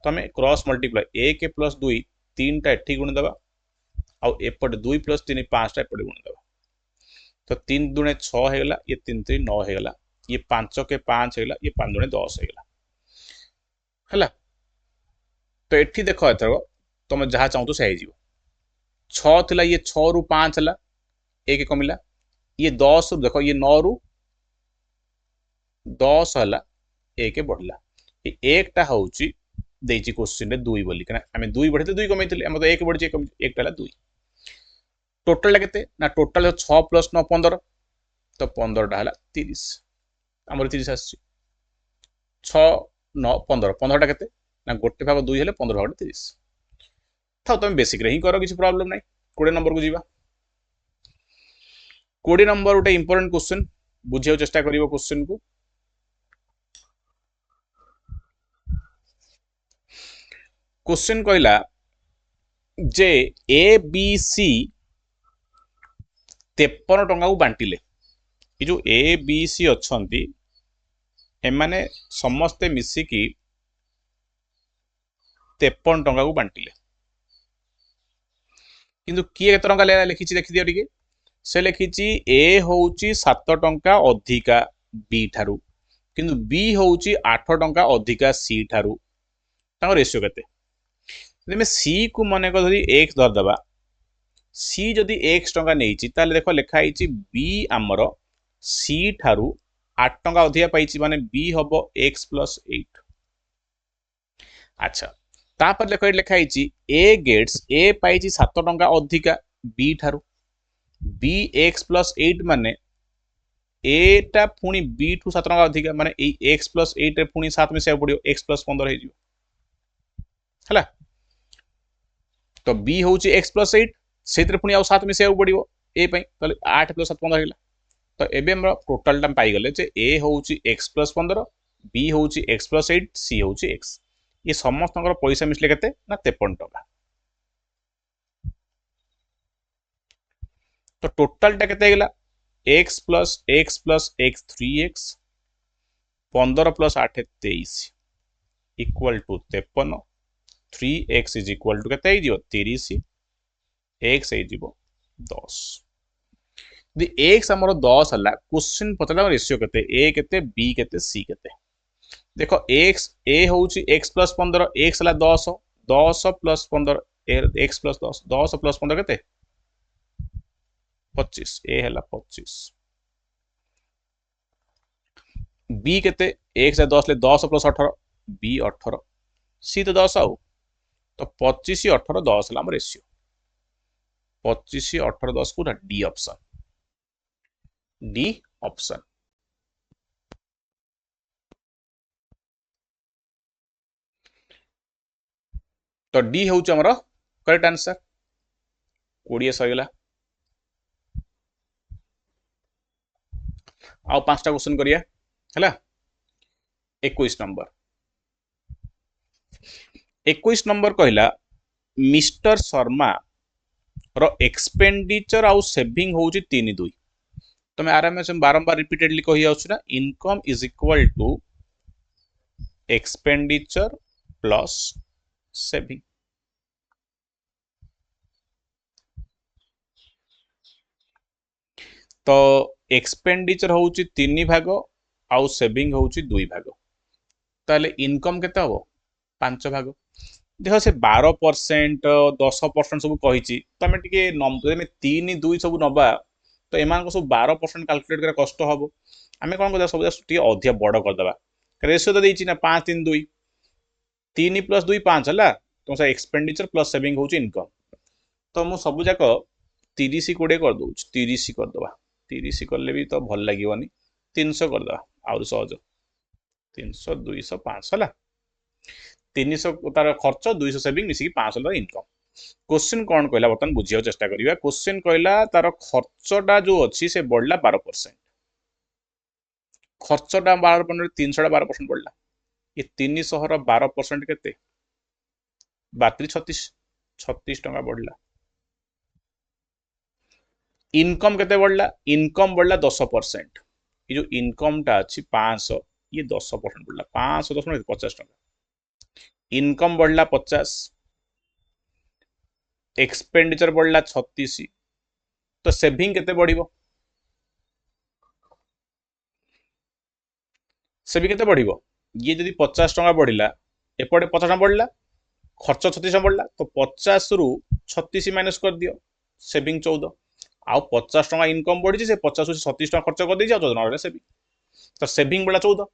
तो हमें क्रॉस मल्टीप्लाई 1 + 2 3 टा एठी गुण दबा आ एपट 2 + 3 5 टा एपट गुण दबा तो 3 दुणे 6 हेगला ये 3 3 9 हेगला ये 5 के 5 हेगला ये 5 दुणे 10 हेगला हला तो एठी देखो एथरो तुम जहा चाहतो से आइजिवो 6 थिला ये 6 रु 5 हला 1 कमिला ये 10 रु देखो ये 9 रु 10 हला 1 बढ़ला ये 1 टा होउची देछि क्वेश्चन रे 2 बोली कना हमें 2 बढ़िते 2 कमैतिले हम तो 1 बढ़ि 1 टा 2 टोटल ला केते ना टोटल 6 + 9 15 तो 15 टा हला 30 हमर 30 आछि 6 9 15 15 टा केते ना गोटे भाग 2 हेले 15 भाग 30 था तुम बेसिक रे ही करो किसी प्रॉब्लम नहीं 20 नंबर को जीवा 20 नंबर उटे इंपोर्टेंट क्वेश्चन बुझियो चेष्टा करिवो क्वेश्चन को क्वेश्चन कहला जे ए बी सी 53 टंका को बांटिले ये जो ए बी सी अच्छंती एमाने समस्ते मिसिकी 53 टंका को बांटिले किंतु किए केते टंका लिखि देखि दियो टिके से लिखिछि ए होउची 7 टंका अधिका बी ठारू किंतु बी होउची 8 टंका अधिका सी ठारू ताको रेशियो केते जमे सी को मने को धरी x धर दबा सी जदि x टंका नेइछि ताले देखो लेखा आइछि बी हमरो सी ठारू 8 टंका अधिका पाइछि माने बी हबो x + 8 अच्छा तापर लेखो लेखा आइछि a गेट्स a पाइछि 7 टंका अधिका b ठारू b x + 8 माने a टा पुनी b ठू 7 टंका अधिका माने ए x + 8 रे पुनी 7 मिसे पड़ियो x + 15 हे जिवो हला तो b होउची x + 8 सेतरे पुनी आ 7 मिसे पड़ियो ए पई तले 8 + 7 15 हेला तो एबे हम टोटल टाइम पाई गले जे ए होउची x प्लस 15 b होउची x प्लस 8 c होउची x ये समस्त पैसा मिसले केते ना 53 टका तो टोटल टा केते गेला x plus x 3x 15 plus 8 23 equal to 53 3x is equal to केते 30 x 10 यदि x हमर 10 हला क्वेश्चन पतला रेशियो केते a केते b केते c केते देखो x a होउची x प्लस 15 x हला 10 10 प्लस 15 x प्लस 10 10 प्लस 15 केते 25 a हला 25 b केते x 10 ले 10 प्लस 18 b 18 c तो 10 आउ तो 25 18 10 हला हमर रेशियो 25 18 10 को डी ऑप्शन डी ऑप्शन तो डी हूँ आमर करेक्ट आंसर 20 सहीगला आउ 5टा क्वेश्चन करिया हला 21 नंबर 21 नंबर कहला मिस्टर शर्मा रो एक्सपेंडिचर आउ सेविंग होउची 3 2 तमे आराम से बारंबार रिपीटेडली कहि आउछ ना income is equal to expenditure plus saving तो एक्सपेंडिचर होउची 3 भाग आउ सेविंग होउची 2 भाग ताले इनकम केते हबो 5 भाग देखो से 12% 10% सब कही तुम टे 3 2 सब नवा तो एम सब 12% काल्कुलेट कर कष्ट हम आम कौन कर सब अधिक बड़ करदे रेशियो तो देना 5 3 2 3 प्लस 2 5 है तुम से एक्सपेंडिचर प्लस सेविंग हूँ इनकम तो मुझ सब जाक 30 20 कर दौ 30 करदे 30 कले भी तो भल लगे 300 करदे आउ सहज 300 200 500 है 300 तार खर्च 200 सेविंग मिसिकी 500 इनकम क्वेश्चन कौन कहला बर्तमान बुझिया चेष्टा करिया क्वेश्चन कहला तार खर्चटा जो अच्छी से बढ़ला 12% खर्चटा 12% 300 12% बढ़ला ये 300 र 12% केते 32 36 टका बढ़ला इनकम केते बढ़ला इनकम बढ़ला 10% ये जो इनकम टा अच्छी 500 ये 10% बढ़ला 500 10 50 टका इनकम बढ़ला 50 एक्सपेंडिचर बढ़ला 36 तो सेविंग केते बढ़िबो सेविंग केते बढ़िबो ये जदि 50 टका बढ़िला एपटे 50 टका बढ़ला खर्च 36 टका बढ़ला तो 50 रु 36 माइनस कर दियो सेविंग 14 आउ 50 टका इनकम बढ़ी से 50 रु 36 टका खर्च कर दी जाओ 14 सेविंग तो सेविंग बढ़ला 14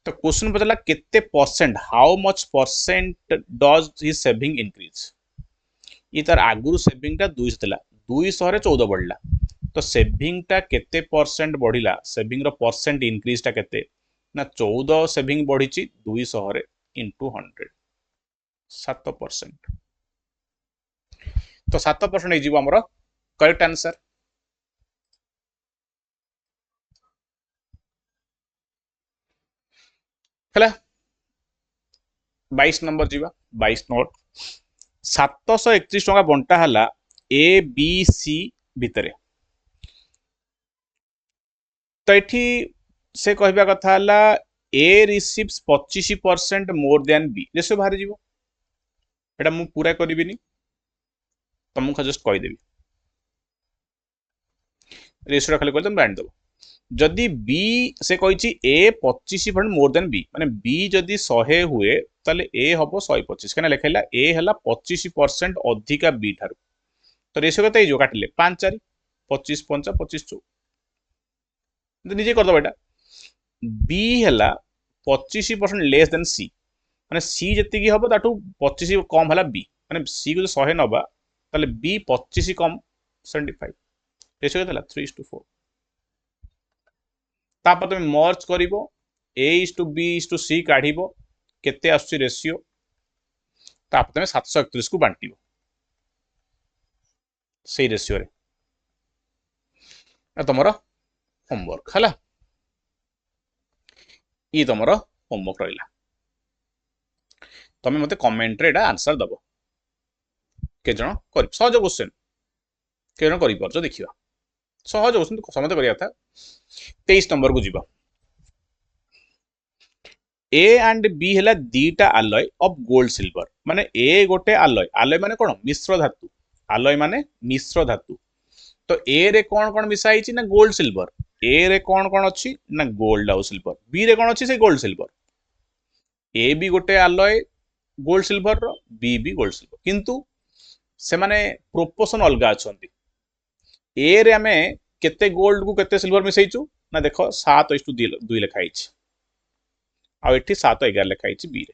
तो क्वेश्चन पचला केते percent how much percent does his saving increase ये तार आगुरु सेविंग टा 200 थिला 200 रे 14 बढ़ला तो सेविंग टा केते परसेंट बढ़िला सेविंग रो परसेंट इंक्रीज टा केते ना 14 सेविंग बढ़ी 200 रे इंटू 100 7% तो 7% हो आमर करेक्ट आंसर है 22 नंबर जीवा 22 नोट 731 टका बंटा हला ए बी सी भितरे तो ये से कहवा कथा हला A receives 25% more than B ratio बाहर जीवो एटा मु पूरा करिबिनी तुमको जस्ट कहीदेवी रेशियो खाली कर तुम जान दबो जदि बी से कही ए 25% मोर देन बी माने बी जदि 100 हुए ताले ए हम 125 क्या लिखा ए है 25% अधिका बी ठार तो रेशियो केते जो काटिले 5 4 25 5 25 4 निजे करदब एटा बी है 25% लेस देन सी माने सी जी हम ताठू 25 कम है बी माने सी को 100 नवा ताले बी 25 कम 75 रेशियो केते 3:4 तापर तुम मर्ज कर A is to B is to C काढ़ केते आसुची रेशियो तापर तुम 731 को बांटिबो से रेशियो रे तुमर होमवर्क है ये तुम होमवर्क रहा तुम मत कमेंट रे आंसर दब के जन कर सहज क्वेश्चन के जन कर देखा सहज क्वेश्चन समझ करा था 23 नंबर को जीवा ए एंड बी है दीटा आलय ऑफ गोल्ड सिल्वर माने ए गोटे आलय आलय माने कौन मिश्र धातु आलय माने मिश्र धातु तो ए रे कौन कौन मिसाई ना गोल्ड सिल्वर ए रे कौन कौन अच्छी ना गोल्ड आउ सिल्वर बी रे कौन अच्छी से गोल्ड सिल्वर ए भी गोटे आलय गोल्ड सिल्वर रो बी भी गोल्ड सिल्वर किंतु से माने प्रोपोर्शन अलग अच्छा ए रे आमे केते गोल्ड को केते सिल्वर मिसैचु ना देखो 7:2 लिखाई आ एठी 7:11 लिखाई बी रे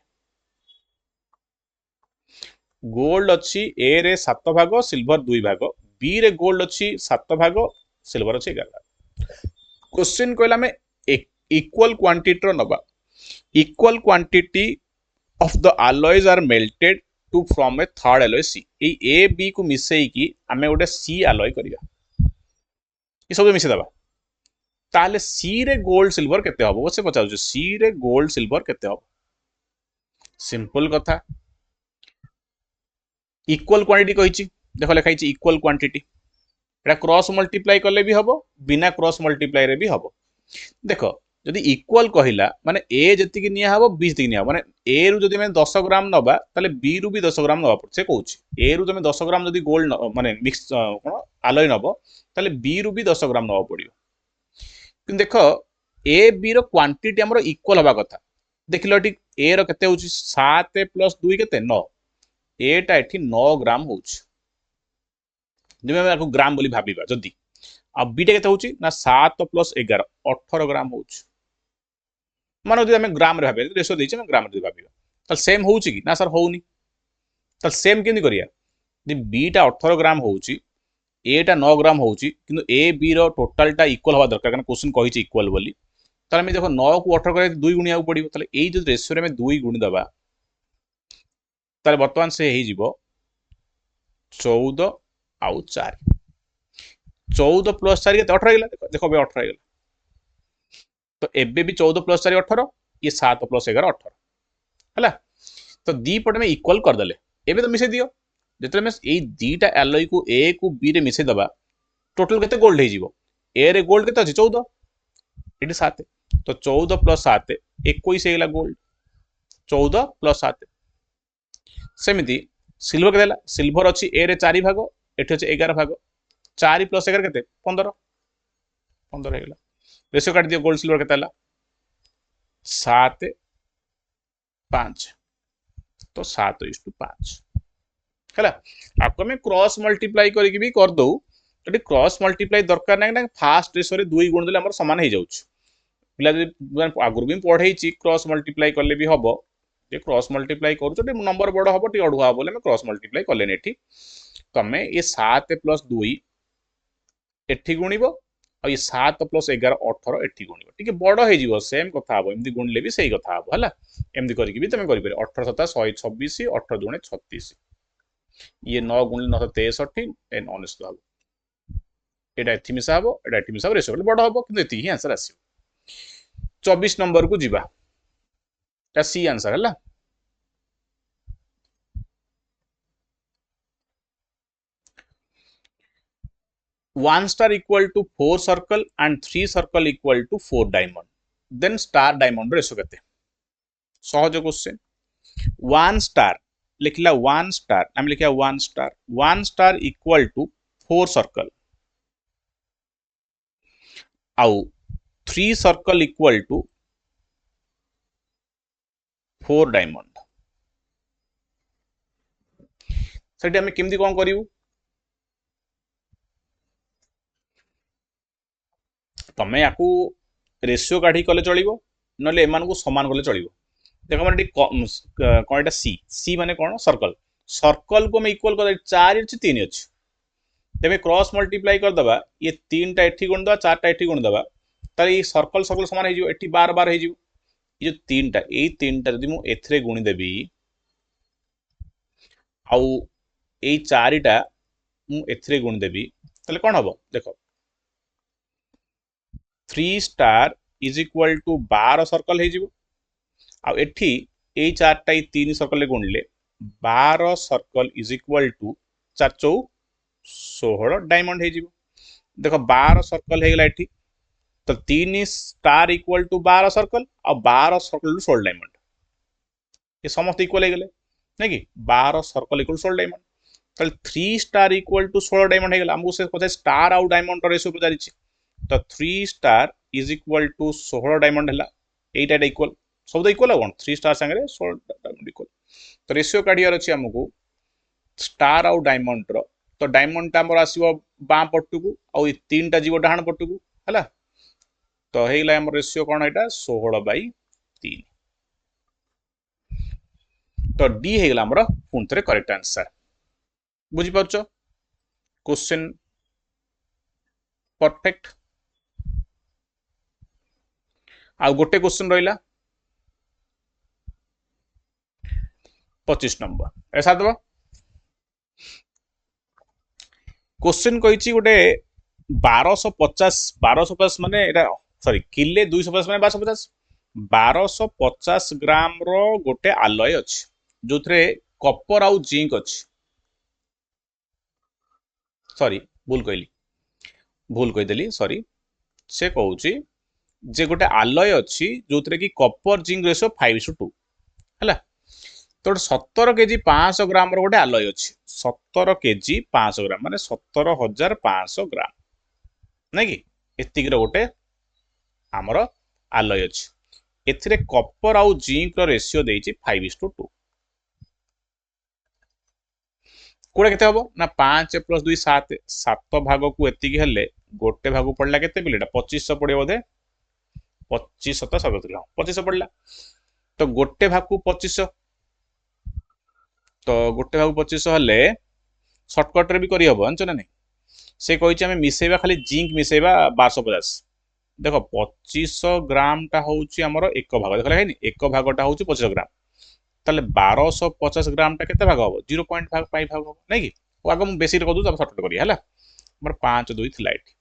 गोल्ड अच्छी ए रे 7 भाग सिल्वर 2 भाग बी रे गोल्ड अच्छी 7 भाग सिल्वर अच्छी 11 भाग क्वेश्चन कहला में इक्वल क्वांटिटी रो नबा equal quantity of the alloys are melted to from a third alloy C A B को मिसई की आमे गोटे सी alloy करिया ये सब मिसे दबा ताले सी रे गोल्ड सिल्वर केते हबो से पचाउ सी रे गोल्ड सिल्वर केते हबो सिंपल कथा इक्वल क्वांटिटी कहिची देखो लिखाई इक्वल क्वांटिटी एटा क्रॉस मल्टीप्लाई करले भी हबो बिना क्रॉस मल्टीप्लाई रे भी हबो देखो जदि इक्वल कहिला माने ए जति कि निया हबो 20 दिनिया माने ए रु जदि मैं 10 ग्राम नबा ताले बी रु भी 10 ग्राम नबा से कहूची ए रु तमे 10 ग्राम जदि गोल्ड माने मिक्स कोन आलय नबो ताले बी रु भी 10 ग्राम नबा पड़ियो कि देखो ए बी रो क्वांटिटी हमरो इक्वल हबा कथा देखिलो ठी ए रो केते होची 7 + 2 केते 9 एटा एठी 9 ग्राम होची जेमे हम ग्राम बोली भाबीबा जदी आ बीटा केते होची ना 7 + 11 18 ग्राम होची मानो जदि हम ग्राम रे भाबे रेशो देछि हम ग्राम रे भाबीबा त सेम होची कि ना सर होउनी त सेम केनि करिया जदि बीटा 18 ग्राम होची एटा 9 ग्राम होची किंतु ए बी रो टोटलटा इक्वल हवा दरकार कारण क्वेश्चन कहिछि इक्वल बोली ताले हम देखो 9 को 18 करे 2 गुणिया पड़िबो ताले एई जो रेशो रे हम 2 गुणी दबा ताले वर्तमान से ही जीवो 14 आउ 4 14 + 4 के 18 गेला देखो बे 18 गेला तो एबे भी 14 + 4 18 ये 7 + 11 18 हैला तो दी पट में इक्वल कर दले एबे तो मिसे दियो जेतले में ए दीटा एलॉय को ए को बी रे मिसे दबा टोटल केते गोल्ड हे जीवो ए रे गोल्ड केते अछि 14 एटी 7 तो 14 + 7 21 हे गेला गोल्ड 14 + 7 सेमिति सिल्वर के देला सिल्वर अछि ए रे 4 भाग एठी अछि 11 भाग 4 + 11 केते 15 15 हे गेला रेशियो काट दियो गोल्ड सिल्वर केते हला 7 5 तो 7:5 हैला आपको मैं क्रॉस मल्टीप्लाई करके भी कर दो तो क्रॉस मल्टीप्लाई दरकार ना फास्ट रेशियो रे 2 गुण देले हमर समान हे जाउछ पिला आगुर भी पढ़े क्रॉस मल्टीप्लाई करले भी हबो जे क्रॉस मल्टीप्लाई करू तो नंबर बड़ हबो टी अडुआ बोले मैं क्रॉस मल्टीप्लाई करले नेठी तमे ये 7 + 2 एठी गुणिबो और ये 7 + 11 18 एठी गुणिबो ठीक बड़ हे जीवो सेम कथा हबो एमदी गुणले भी सही कथा हबो हला एमदी करके भी तमे करि पारे 18 7 126 18 दुणे 36 ये 9 गुणले 9 63 ए 19 हबो एटा एथि मिसा हबो एटा एथि मिसा रेशियो बड़ हबो किंतु एथि ही आंसर आसीबो 24 नंबर को जीवा ता सी आंसर हला 1 star equal to 4 circle and 3 circle equal to 4 diamond then star diamond ratio केते सहज क्वेश्चन 1 star लिखला 1 star हम लिखा 1 star equal to 4 circle आउ 3 circle equal to 4 diamond सेठी हम केमदी कोन करिवु तमे याकू रेशियो काढ़ी कले चलिबो नले एमान को समान कले चलिबो देखो माने कोन एटा सी सी माने कोन सर्कल सर्कल को मैं इक्वल कर 4 अछि 3 अछि तेबे क्रॉस मल्टीप्लाई कर दबा ये 3 टा एठी गुण दबा 4 टा एठी गुण दबा ताले ये सर्कल सर्कल समान हे जिवो एठी 12 12 हे जिवो ये जो 3 टा ए 3 टा जदि मु एथरे गुणी देबी आउ ए 4 टा मु एथरे गुणी देबी ताले कोन हबो देखो three star is equal to 12 circle हो आठी ये चार्टा ये 3 सर्कल गुणिले 12 सर्कल इज इक्वाल टू 4 चौ 16 डायमंड हो देख 12 सर्कल हो गला एठी तो 3 स्टार इक्वाल टू 12 सर्कल आ 12 सर्कल 16 डायमंड ये समस्त इक्वल हो गले नहीं कि 12 सर्कल इक्वल 16 डायमंड ताले 3 स्टार इक्वल टू 16 डायमंड हो गला हमको से पछे स्टार आउ डायमंड रो रेशियो पचारि तो 3 star is equal to 16 diamond हला एटा इक्वल सब तो इक्वल कौन 3 स्टार संगे 16 डायमंड इक्वल तो रेशियो काढियार अछि हमको स्टार आउ डायमंड रो तो डायमंड टा हमर आसीबो बां पट्टू आ तीन टा जीव डाहाण पट्टू हला तो हेला हमर रेशियो कोन एटा 16/3 तो डी हेगला हमर पुन थरे करेक्ट आंसर बुझी पाउछ क्वेश्चन परफेक्ट आ गोटे क्वेश्चन रहिला 25 नंबर ऐसा दबा क्वेश्चन कही गोटे 1250 माने सॉरी किले 250 माने 1250 1250 ग्राम रो गोटे आलय अछि जो थे कपर आउ जिंक अछि सॉरी भूल कहीदेली सॉरी से कहूची जे गोटे आलय अछि जो थे कि कपर जिंक रेशियो 5:2 है तो 17 केजी 500 ग्राम रो गोटे आलय अछि 17 केजी 500 ग्राम माने 17,500 ग्राम नहीं कि एतिक गोटे आमर आलय अछि एथिरे कपर आउ जिंक रो रेशियो देइछि 5:2 कोड़े केते हबो ना 5 + 2 7 7 भाग को एतिकी हेले गोटे भाग पड़ला केते बिलेटा 2500 पड़े बोधे 25 7 77 2500 पड़ला तो गोटे भाग को 2500 तो गोटे भाग 2500 हेले शॉर्टकट रे भी करी हबो जानछ ना नहीं से कहिछि हमें मिसेबा खाली जिंक मिसेबा 1250 देखो 2500 ग्राम टा होउची हमर एक भाग देखला हैनी एक भागटा होउची 2500 ग्राम ताले 1250 ग्राम टा केते भाग हबो 0.5 भाग हबो नै कि ओ आगम बेसी रे कदु तब शॉर्टकट करिया हला हमर 5 2 थिला एठी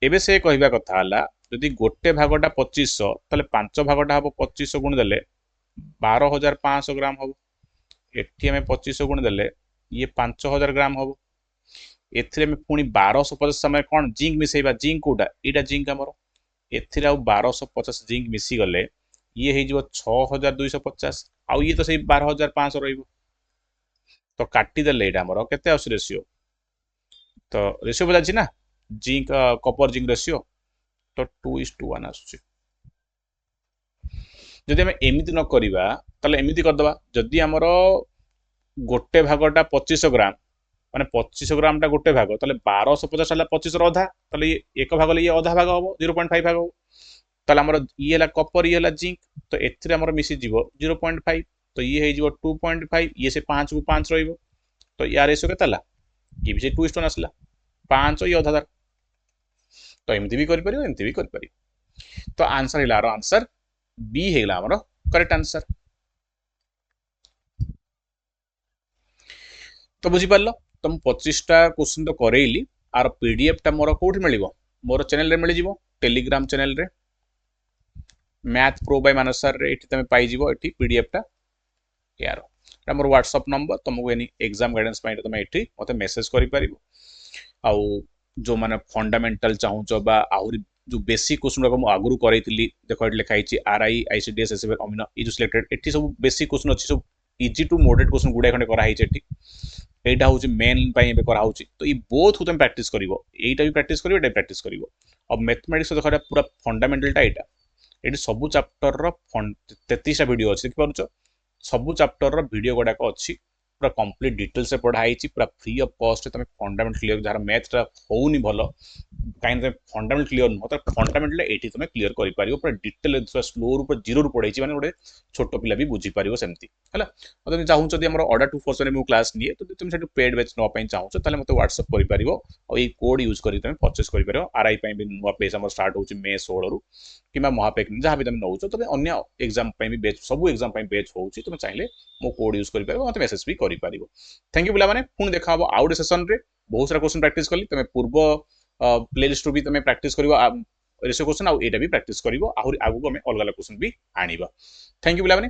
एबे से कहबा कथा हला जदि गोटे भागटा 2500 ताले 5 भागटा हबो 2500 गुण देले 12500 ग्राम हबो एठी हमें 2500 गुण देले ये 5000 ग्राम हबो एथिरे में पुनी 1250 समय कोन जिंक मिसेबा जिंक कोटा एटा जिंक हमर एथिरे आ 1250 जिंक मिसी गले ये हे जिवो 6250 आउ ये तो सही 12500 रहिबो तो काटी देले एटा हमर केते आउस रेशियो तो रेशियो बता छी ना जिंक कॉपर जिंक रेशियो तो 2:1 आसुची जदि हमें एमिति न करिबा ताले एमिति कर दबा जदि हमर गोटे भागटा 2500 ग्राम माने 2500 ग्राम टा गोटे भाग ताले 1250 हला 25 रो आधा ताले एक भाग ले ये आधा भाग हबो 0.5 भाग हबो ताले हमर ये हला कॉपर ये हला जिंक तो एथिरे हमर मिसी जीवो 0.5 तो ये हे जीवो 2.5 ये से 5 को 5 रहिबो तो या रेशियो केते हला ये भी से 2:1 आसला 5 ये आधा तो एमती भी करि परियो एमती भी करि परियो तो आंसर हिला रो आंसर बी हेला हमर करेक्ट आंसर तो बुझी पारलो तो मु 25टा क्वेश्चन तो करेइली आर पीडीएफ टा मोर कोठी मिलिबो मोर चैनल रे मिलि जिवो टेलीग्राम चैनल रे math pro by Manas sir रे एठी तमे पाई जिवो एठी पीडीएफ टा यार ता मोर व्हाट्सएप नंबर तुमको एनी एग्जाम गाइडेंस पाई तमे एठी मते मेसेज करि परिबो आउ जो माने फंडामेंटल चाहूचो बा आहुरी जो बेसिक क्वेश्चन को आगुरु करैतिली देखो एट लिखाई छि आरआई आईसीडीएस एसएफएल अमिनो ई जो सिलेक्टेड एठी सब बेसिक क्वेश्चन अछि सब इजी टू मॉडरेट क्वेश्चन गुडा खंडे करा हिछ एठी एटा होची मेन पाई एबे करा होची तो ई बोथ तुम प्रैक्टिस करिवो एटा भी प्रैक्टिस करिवो एटा प्रैक्टिस करिवो अब मैथमेटिक्स देखो पूरा फंडामेंटल टा एटा एटी सब चैप्टर रो 33 टा वीडियो अछि देख पारुछो सब चैप्टर रो वीडियो गुडाक अछि पूरा कंप्लीट डिटेल से पढ़ाई छि पूरा फ्री ऑफ कॉस्ट तमे फंडामेंटल क्लियर जार मैथ रा होउनी भलो काइन फंडामेंटल क्लियर न तो फंडामेंटल एटी तमे क्लियर करि पारियो पूरा डिटेल स्लो रू जीरो रू पढ़ाई छि माने गोटे छोटो पिला भी बुझी पारियो सेमती हला तुम चाहू जदि हमर ऑर्डर टू फोर्स में क्लास निए तो तुम सेटू पेड बैच न पई चाहू ताले मते व्हाट्सएप करि पारियो और ए कोड यूज करि तुम परचेस करि पारियो आरआई पई भी नुवा पेज हमर स्टार्ट होछि मे 16 रू किमा महापेक जहां भी तुम नउछो तबे अन्य एग्जाम पई भी बैच सब एग्जाम पई बैच होछि तुम चाहिले मो कोड यूज करि पारियो मते मेसेज भी करि पारियो थैंक यू पिला माने पुन देखा हबो आउट सेशन रे बहुत सारा क्वेश्चन प्रैक्टिस करली तमे पूर्व प्लेलिस्ट रू भी तमे प्रैक्टिस करियो रेशियो क्वेश्चन आउ एटा भी प्रैक्टिस करिवो आहुरी आगु हमें अलग अलग क्वेश्चन भी आनिबा थैंक यू पिलामाने।